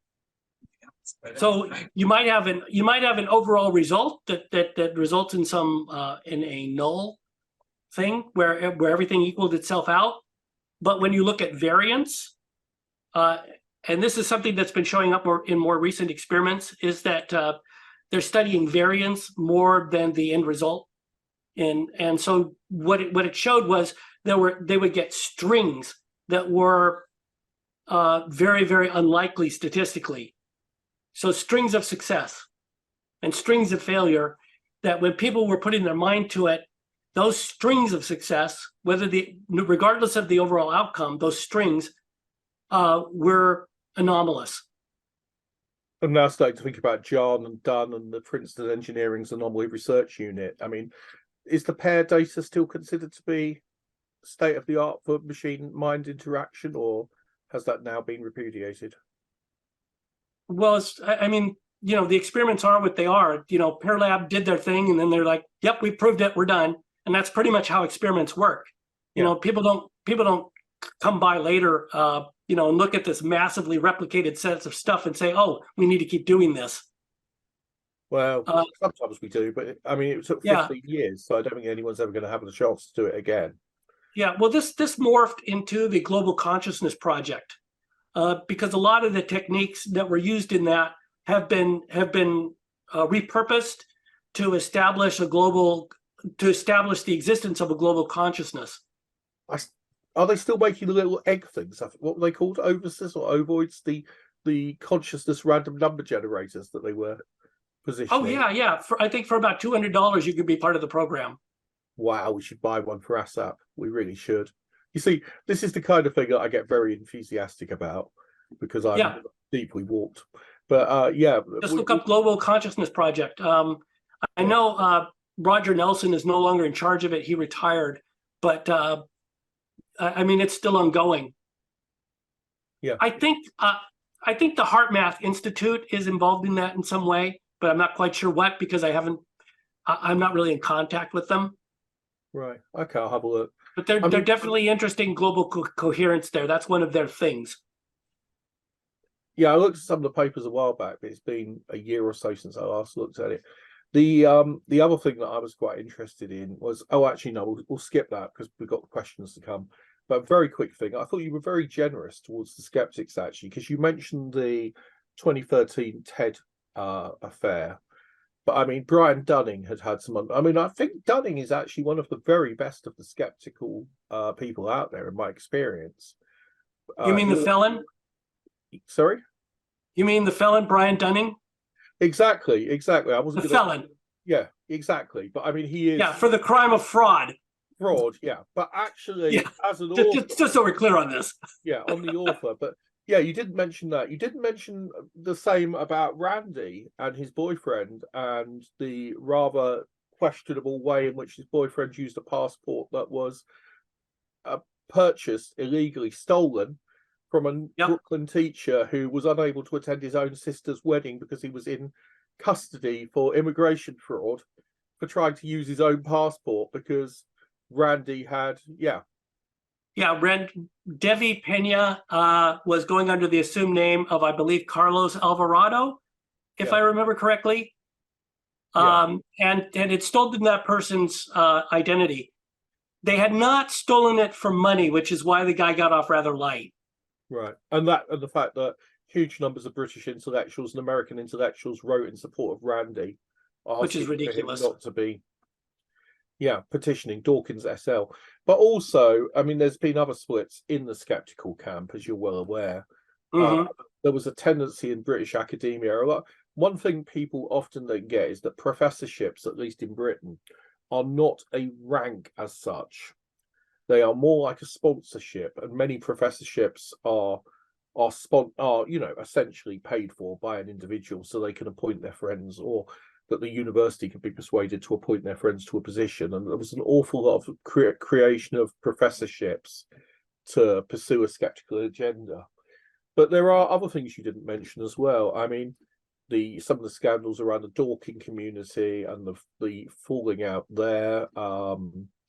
So you might have an overall result that results in some in a null thing where everything equaled itself out. But when you look at variance, and this is something that's been showing up in more recent experiments, is that they're studying variance more than the end result. And so what it showed was they would get strings that were very, very unlikely statistically. So strings of success and strings of failure, that when people were putting their mind to it, those strings of success, regardless of the overall outcome, those strings were anomalous. I'm now starting to think about John and Dunn and the Princeton Engineering's Anomaly Research Unit. I mean, is the pair data still considered to be state of the art for machine-mind interaction, or has that now been repudiated? Well, I mean, the experiments are what they are. Paralab did their thing, and then they're like, "Yep, we proved it. We're done." And that's pretty much how experiments work. People don't come by later, and look at this massively replicated sets of stuff and say, "Oh, we need to keep doing this." Well, sometimes we do, but I mean, it took 15 years, so I don't think anyone's ever going to have the chance to do it again. Yeah, well, this morphed into the Global Consciousness Project. because a lot of the techniques that were used in that have been repurposed to establish the existence of a global consciousness. Are they still making the little egg things? What were they called? Overses or ovoids? The consciousness random number generators that they were positioning. Oh yeah. I think for about $200 you could be part of the program. Wow, we should buy one for ASSAP. We really should. You see, this is the kind of thing that I get very enthusiastic about because I'm deeply warped. But just look up Global Consciousness Project. I know Roger Nelson is no longer in charge of it. He retired, but I mean, it's still ongoing. Yeah, I think the Heart Math Institute is involved in that in some way, but I'm not quite sure what because I'm not really in contact with them. Right. Okay, I'll have a look. But they're definitely interested in global coherence there. That's one of their things. Yeah, I looked at some of the papers a while back, but it's been a year or so since I last looked at it. The other thing that I was quite interested in was, we'll skip that because we've got questions to come. But a very quick thing, I thought you were very generous towards the skeptics actually, because you mentioned the 2013 TED affair. But I mean, Brian Dunning had some. I mean, I think Dunning is actually one of the very best of the skeptical people out there, in my experience. You mean the felon? Sorry? You mean the felon, Brian Dunning? Exactly. I wasn't the felon. Yeah, exactly. But I mean, he is. Yeah, for the crime of fraud. Yeah. But actually, as an author, just so we're clear on this. Yeah, on the author, but. Yeah, you didn't mention that. You didn't mention the same about Randy and his boyfriend and the rather questionable way in which his boyfriend used a passport that was purchased illegally, stolen from a Brooklyn teacher who was unable to attend his own sister's wedding because he was in custody for immigration fraud for trying to use his own passport because Randy had, Devi Pena was going under the assumed name of, I believe, Carlos Alvarado, if I remember correctly. And it stolen that person's identity. They had not stolen it for money, which is why the guy got off rather light. Right. And the fact that huge numbers of British intellectuals and American intellectuals wrote in support of Randy. Which is ridiculous. Not to be petitioning Dawkins SL. But also, I mean, there's been other splits in the skeptical camp, as you're well aware. There was a tendency in British academia. One thing people often don't get is that professorships, at least in Britain, are not a rank as such. They are more like a sponsorship, and many professorships are essentially paid for by an individual so they can appoint their friends, or that the university can be persuaded to appoint their friends to a position. And there was an awful lot of creation of professorships to pursue a skeptical agenda. But there are other things you didn't mention as well. I mean, some of the scandals around the Dorking community and the falling out there.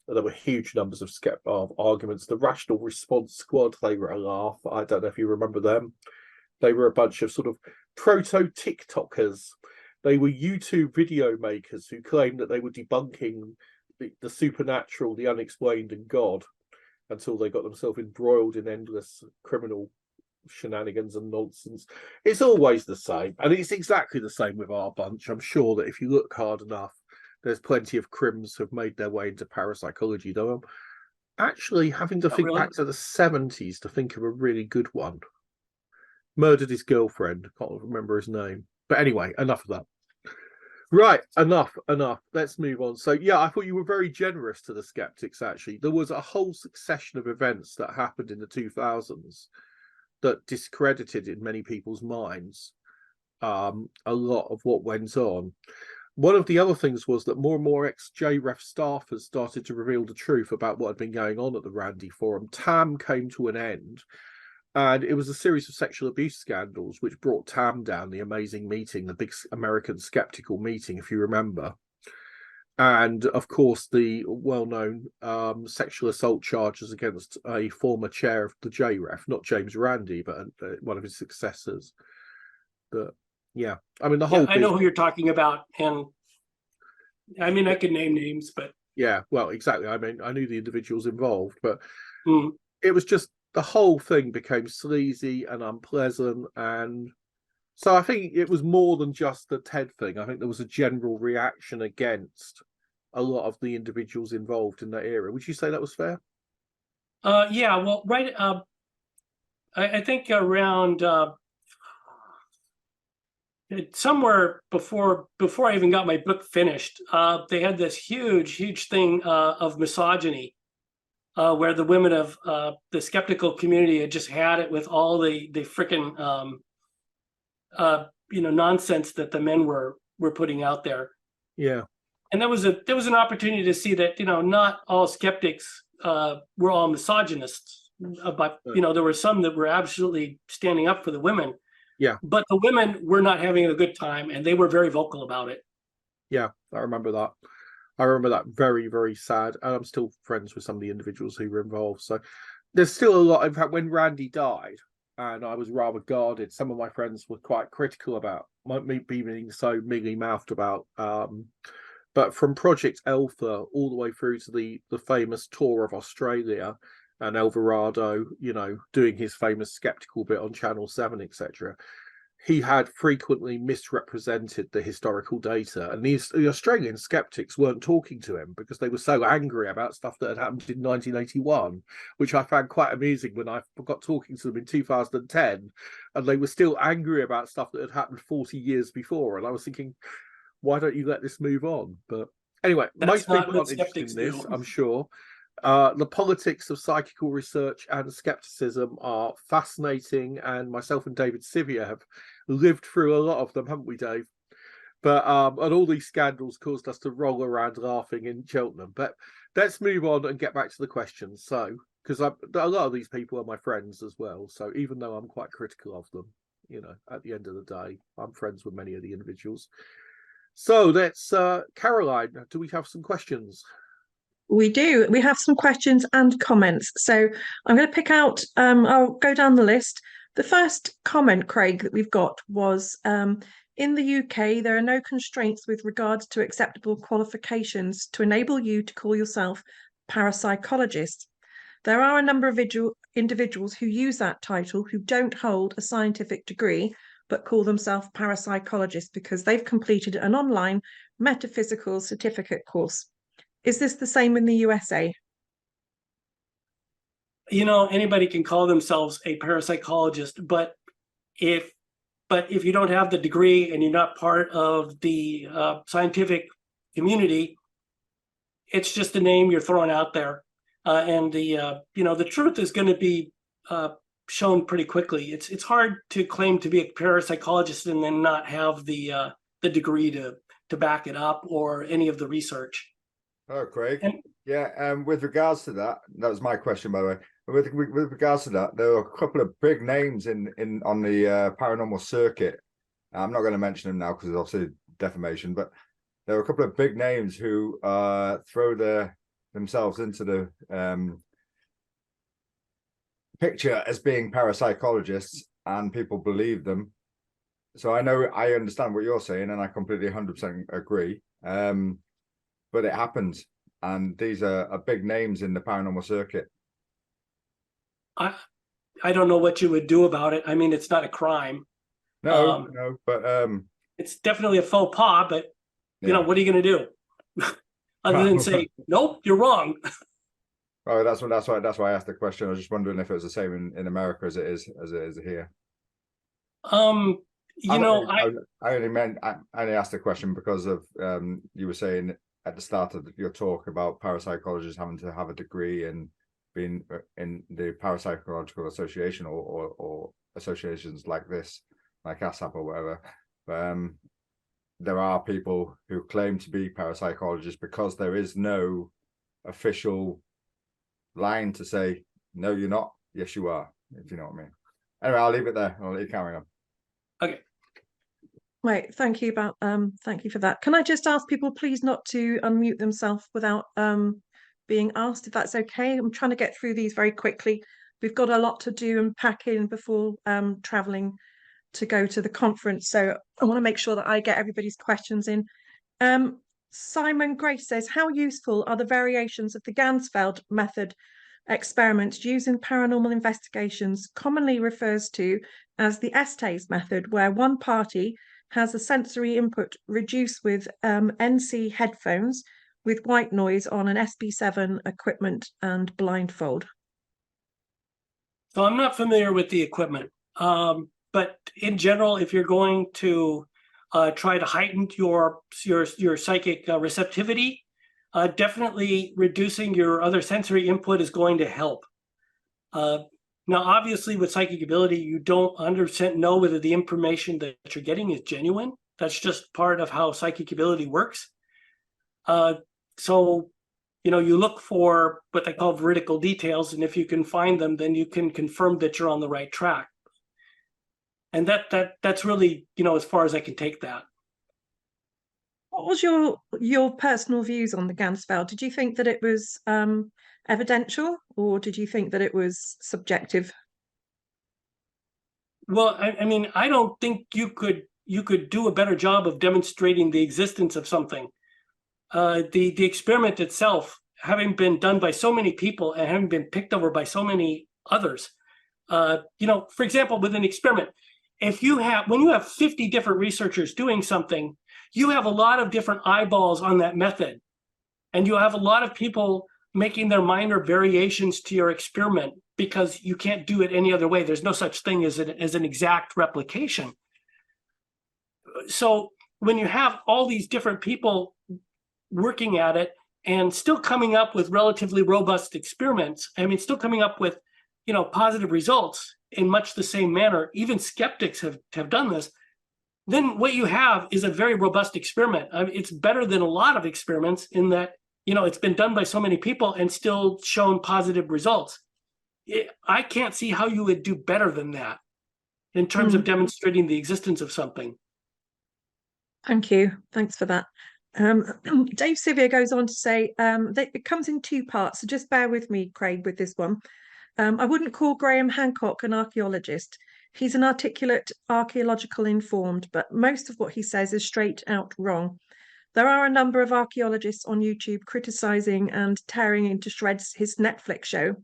There were huge numbers of arguments. The Rational Response Squad, they were a laugh. I don't know if you remember them. They were a bunch of sort of proto-TikTokers. They were YouTube video makers who claimed that they were debunking the supernatural, the unexplained, and God until they got themselves embroiled in endless criminal shenanigans and nonsense. It's always the same, and it's exactly the same with our bunch. I'm sure that if you look hard enough, there's plenty of crims who have made their way into parapsychology, though I'm actually having to think back to the 70s to think of a really good one. Murdered his girlfriend. Can't remember his name. But anyway, enough of that. Right, enough. Let's move on. So, I thought you were very generous to the skeptics, actually. There was a whole succession of events that happened in the 2000s that discredited in many people's minds a lot of what went on. One of the other things was that more and more ex-JREF staffers started to reveal the truth about what had been going on at the Randy Forum. TAM came to an end, and it was a series of sexual abuse scandals which brought TAM down, the amazing meeting, the big American skeptical meeting, if you remember. And, of course, the well-known sexual assault charges against a former chair of the JREF, not James Randi, but one of his successors. I mean, the whole. I know who you're talking about, and I mean, I could name names, but well, exactly. I mean, I knew the individuals involved, but it was just the whole thing became sleazy and unpleasant, and so I think it was more than just the TED thing. I think there was a general reaction against a lot of the individuals involved in that era. Would you say that was fair? Yeah, well, right. I think around somewhere before I even got my book finished, they had this huge thing of misogyny, where the women of the skeptical community had just had it with all the freaking nonsense that the men were putting out there. Yeah. And there was an opportunity to see that not all skeptics were all misogynists, but there were some that were absolutely standing up for the women. Yeah. But the women were not having a good time, and they were very vocal about it. Yeah, I remember that. I remember that. Very, very sad. And I'm still friends with some of the individuals who were involved. So there's still a lot. In fact, when Randy died, and I was rather guarded, some of my friends were quite critical about me being so mealy-mouthed about. But from Project Alpha all the way through to the famous tour of Australia, and Alvarado, doing his famous skeptical bit on Channel 7, etc., he had frequently misrepresented the historical data. And the Australian skeptics weren't talking to him because they were so angry about stuff that had happened in 1981, which I found quite amusing when I got talking to them in 2010, and they were still angry about stuff that had happened 40 years before. And I was thinking, why don't you let this move on? But anyway, most people aren't interested in this, I'm sure. The politics of psychical research and skepticism are fascinating, and myself and David Sivia have lived through a lot of them, haven't we, Dave? But and all these scandals caused us to roll around laughing in Cheltenham. But let's move on and get back to the questions. So, because a lot of these people are my friends as well, so even though I'm quite critical of them, at the end of the day, I'm friends with many of the individuals. So let's, Caroline, do we have some questions? We do. We have some questions and comments. So I'm going to pick out, I'll go down the list. The first comment, Craig, that we've got was, in the UK, there are no constraints with regards to acceptable qualifications to enable you to call yourself parapsychologist. There are a number of individuals who use that title who don't hold a scientific degree, but call themselves parapsychologists because they've completed an online metaphysical certificate course. Is this the same in the USA? Anybody can call themselves a parapsychologist, but if you don't have the degree and you're not part of the scientific community, it's just a name you're throwing out there, and the truth is going to be shown pretty quickly. It's hard to claim to be a parapsychologist and then not have the degree to back it up or any of the research. Oh, Craig. With regards to that was my question, by the way. With regards to that, there are a couple of big names on the paranormal circuit. I'm not going to mention them now because it's obviously defamation, but there are a couple of big names who throw themselves into the picture as being parapsychologists, and people believe them. So I understand what you're saying, and I completely 100% agree. But it happens, and these are big names in the paranormal circuit. I don't know what you would do about it. I mean, it's not a crime. No, but it's definitely a faux pas. But what are you going to do, other than say, nope, you're wrong? Oh, that's why I asked the question. I was just wondering if it was the same in America as it is here. I only asked the question because of you were saying at the start of your talk about parapsychologists having to have a degree and being in the Parapsychological Association or associations like this, like ASSAP or whatever. There are people who claim to be parapsychologists because there is no official line to say, no, you're not. Yes, you are, if you know what I mean. Anyway, I'll leave it there. I'll let you carry on. Okay. Right, thank you for that. Can I just ask people please not to unmute themselves without being asked, if that's okay? I'm trying to get through these very quickly. We've got a lot to do and pack in before traveling to go to the conference, so I want to make sure that I get everybody's questions in. Simon Grace says, how useful are the variations of the Ganzfeld method experiments used in paranormal investigations commonly refers to as the STAs method, where one party has a sensory input reduced with NC headphones with white noise on an SB7 equipment and blindfold. So I'm not familiar with the equipment, but in general, if you're going to try to heighten your psychic receptivity, definitely reducing your other sensory input is going to help. Now, obviously, with psychic ability, you don't 100% know whether the information that you're getting is genuine. That's just part of how psychic ability works. So, you know, you look for what they call veridical details, and if you can find them, then you can confirm that you're on the right track. And that's really, you know, as far as I can take that. What was your personal views on the Ganzfeld? Did you think that it was evidential, or did you think that it was subjective? Well, I mean, I don't think you could do a better job of demonstrating the existence of something. The experiment itself, having been done by so many people and having been picked over by so many others, you know, for example, with an experiment, when you have 50 different researchers doing something, you have a lot of different eyeballs on that method, and you have a lot of people making their minor variations to your experiment because you can't do it any other way. There's no such thing as an exact replication. So when you have all these different people working at it and still coming up with relatively robust experiments, I mean, still coming up with, you know, positive results in much the same manner, even skeptics have done this, then what you have is a very robust experiment. I mean, it's better than a lot of experiments in that, you know, it's been done by so many people and still shown positive results. I can't see how you would do better than that in terms of demonstrating the existence of something. Thank you. Thanks for that. Dave Sevier goes on to say that it comes in two parts, so just bear with me, Craig, with this one. I wouldn't call Graham Hancock an archaeologist. He's an articulate, archaeological informed, but most of what he says is straight out wrong. There are a number of archaeologists on YouTube criticizing and tearing into shreds his Netflix show.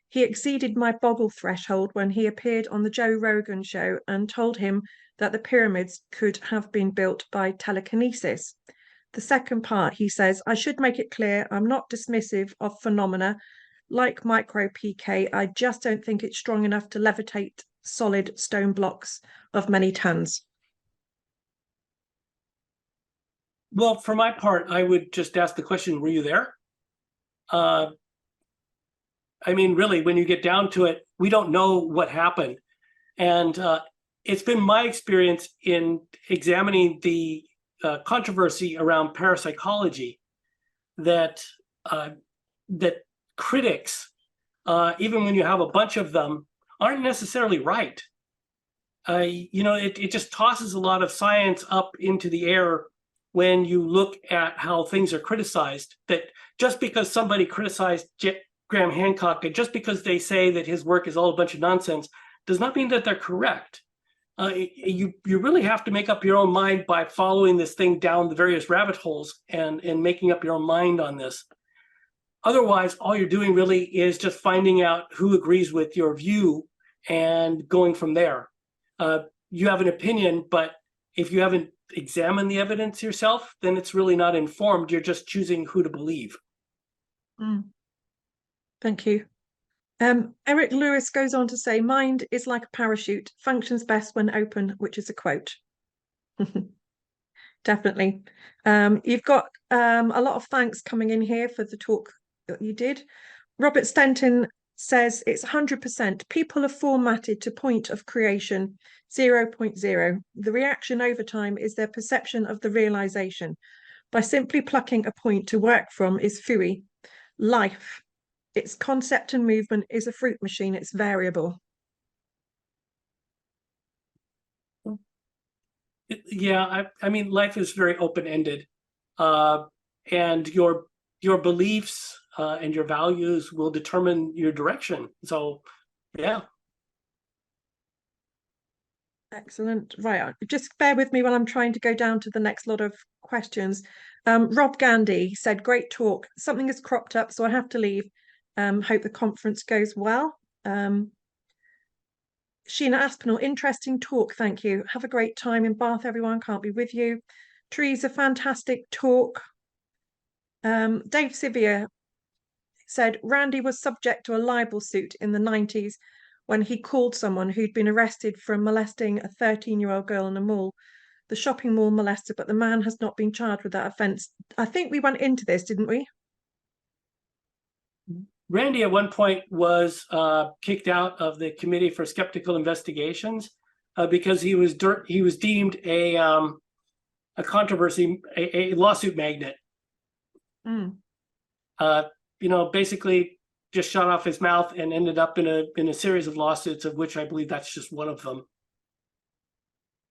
He exceeded my boggle threshold when he appeared on the Joe Rogan show and told him that the pyramids could have been built by telekinesis. The second part, he says, I should make it clear I'm not dismissive of phenomena like micro PK. I just don't think it's strong enough to levitate solid stone blocks of many tons. Well, for my part, I would just ask the question, were you there? I mean, really, when you get down to it, we don't know what happened. And it's been my experience in examining the controversy around parapsychology that critics, even when you have a bunch of them, aren't necessarily right. You know, it just tosses a lot of science up into the air when you look at how things are criticized, that just because somebody criticized Graham Hancock and just because they say that his work is all a bunch of nonsense does not mean that they're correct. You really have to make up your own mind by following this thing down the various rabbit holes and making up your own mind on this. Otherwise, all you're doing really is just finding out who agrees with your view and going from there. You have an opinion, but if you haven't examined the evidence yourself, then it's really not informed. You're just choosing who to believe. Thank you. Eric Lewis goes on to say, mind is like a parachute, functions best when open, which is a quote. Definitely. You've got a lot of thanks coming in here for the talk that you did. Robert Stenton says it's 100%. People are formatted to point of creation 0.0. The reaction over time is their perception of the realization. By simply plucking a point to work from is fooey. Life, its concept and movement is a fruit machine. It's variable. Yeah, I mean, life is very open-ended, and your beliefs and your values will determine your direction. So, yeah. Excellent. Right, just bear with me while I'm trying to go down to the next lot of questions. Rob Gandy said, great talk. Something has cropped up, so I have to leave. Hope the conference goes well. Sheena Aspinall, interesting talk, thank you. Have a great time in Bath, everyone. Can't be with you. Teresa, fantastic talk. Dave Sevier said Randy was subject to a libel suit in the 90s when he called someone who'd been arrested for molesting a 13-year-old girl in a mall. The shopping mall molester, but the man has not been charged with that offence. I think we went into this, didn't we? Randy at one point was kicked out of the Committee for Skeptical Investigations because he was deemed a controversy, a lawsuit magnet. Basically just shot off his mouth and ended up in a series of lawsuits, of which I believe that's just one of them.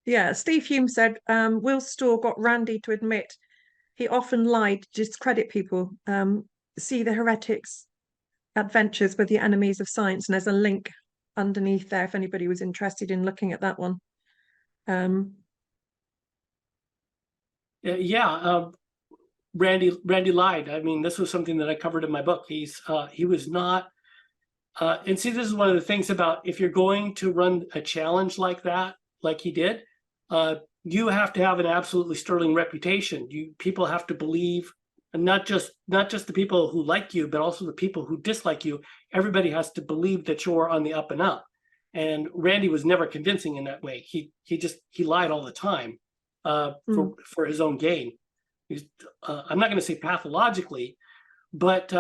Yeah, Steve Hume said Will Storr got Randy to admit he often lied to discredit people. See the heretics' adventures with the enemies of science, and there's a link underneath there if anybody was interested in looking at that one. Randy lied. I mean, this was something that I covered in my book. He was not. And see, this is one of the things about if you're going to run a challenge like that, like he did, you have to have an absolutely sterling reputation. People have to believe, and not just the people who like you, but also the people who dislike you. Everybody has to believe that you're on the up and up. And Randy was never convincing in that way. He lied all the time for his own gain. I'm not going to say pathologically, but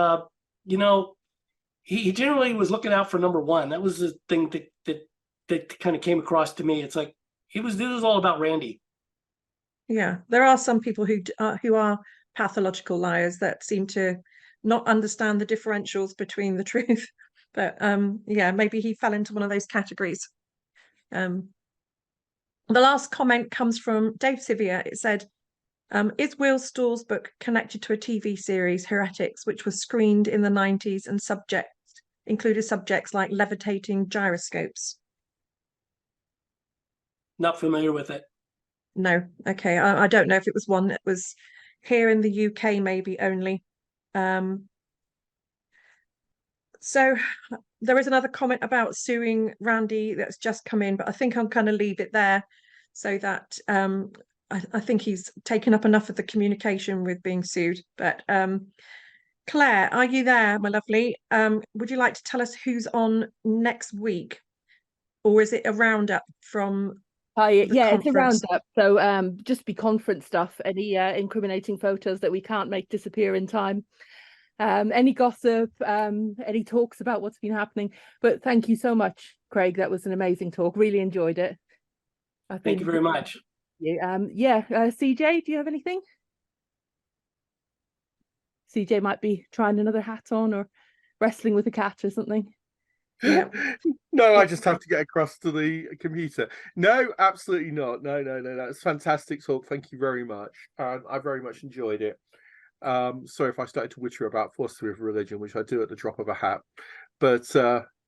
he generally was looking out for number one. That was the thing that kind of came across to me. It's like this was all about Randy. Yeah, there are some people who are pathological liars that seem to not understand the differentials between the truth. But yeah, maybe he fell into one of those categories. The last comment comes from Dave Sevier. It said, is Will Storr's book connected to a TV series, Heretics, which was screened in the 90s and included subjects like levitating gyroscopes? Not familiar with it. No. Okay. I don't know if it was one that was here in the UK, maybe only. So there is another comment about suing Randy that's just come in, but I think I'm going to leave it there so that I think he's taken up enough of the communication with being sued. But Claire, are you there, my lovely? Would you like to tell us who's on next week? Or is it a roundup from yeah, conference? it's a roundup. So just be conference stuff, any incriminating photos that we can't make disappear in time. Any gossip, any talks about what's been happening. But thank you so much, Craig. That was an amazing talk. Really enjoyed it. Thank you very much. CJ, do you have anything? CJ might be trying another hat on or wrestling with a cat or something. Yeah. No, I just have to get across to the computer. No, absolutely not. No. That's fantastic talk. Thank you very much. I very much enjoyed it. Sorry if I started to witter about philosophy of religion, which I do at the drop of a hat. But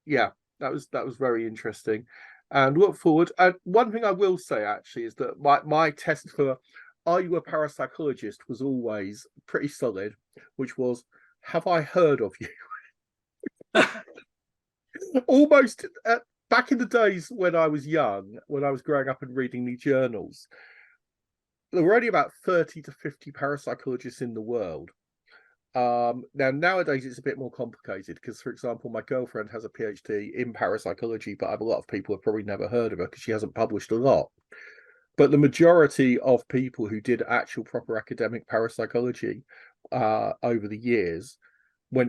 yeah, that was very interesting. And look forward. And one thing I will say actually is that my test for are you a parapsychologist was always pretty solid, which was, have I heard of you? Almost back in the days when I was young, when I was growing up and reading the journals, there were only about 30 to 50 parapsychologists in the world. Nowadays it's a bit more complicated because, for example, my girlfriend has a PhD in parapsychology, but a lot of people have probably never heard of her because she hasn't published a lot. But the majority of people who did actual proper academic parapsychology over the years were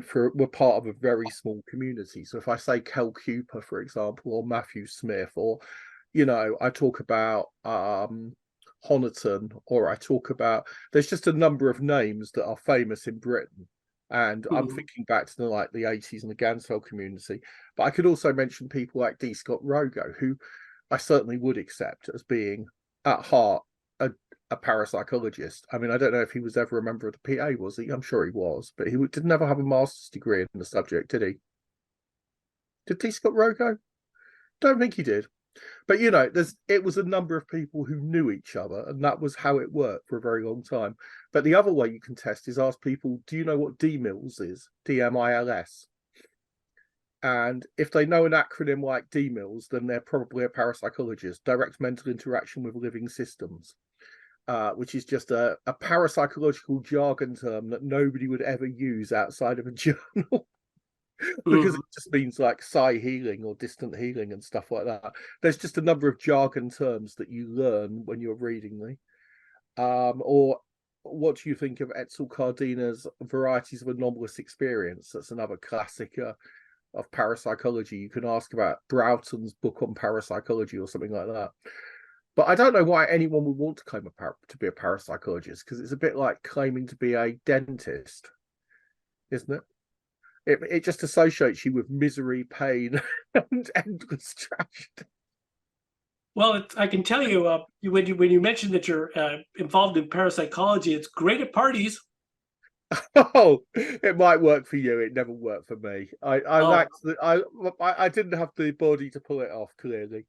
part of a very small community. So if I say Kel Cooper, for example, or Matthew Smith, or I talk about Honiton, or I talk about, there's just a number of names that are famous in Britain, and I'm thinking back to the 80s and the Gansfeld community, but I could also mention people like D. Scott Rogo, who I certainly would accept as being at heart a parapsychologist. I mean, I don't know if he was ever a member of the PA, was he? I'm sure he was, but he didn't ever have a master's degree in the subject, did he? Did D. Scott Rogo? Don't think he did. But it was a number of people who knew each other, and that was how it worked for a very long time. But the other way you can test is ask people, do you know what D-Mills is? D-M-I-L-S. And if they know an acronym like DMILS, then they're probably a parapsychologist, direct mental interaction with living systems, which is just a parapsychological jargon term that nobody would ever use outside of a journal. Because it just means like psi healing or distant healing and stuff like that. There's just a number of jargon terms that you learn when you're reading them. Or what do you think of Etzel Cardina's Varieties of Anomalous Experience? That's another classic of parapsychology. You can ask about Broughton's book on parapsychology or something like that. But I don't know why anyone would want to claim to be a parapsychologist, because it's a bit like claiming to be a dentist, isn't it? It just associates you with misery, pain, and endless tragedy. Well, I can tell you, when you mentioned that you're involved in parapsychology, it's great at parties. Oh, it might work for you. It never worked for me. I didn't have the body to pull it off, clearly.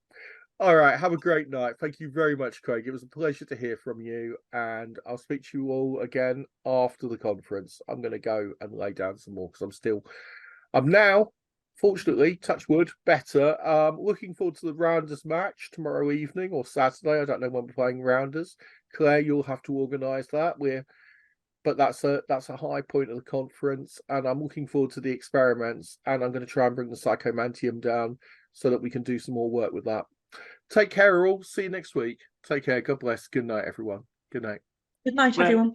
All right, have a great night. Thank you very much, Craig. It was a pleasure to hear from you, and I'll speak to you all again after the conference. I'm going to go and lay down some more because I'm now, fortunately, touch wood, better. Looking forward to the Rounders match tomorrow evening or Saturday. I don't know when we're playing Rounders. Claire, you'll have to organise that. But that's a high point of the conference, and I'm looking forward to the experiments, and I'm going to try and bring the Psychomantium down so that we can do some more work with that. Take care, all. See you next week. Take care. God bless. Good night, everyone. Good night. Good night, Right. everyone.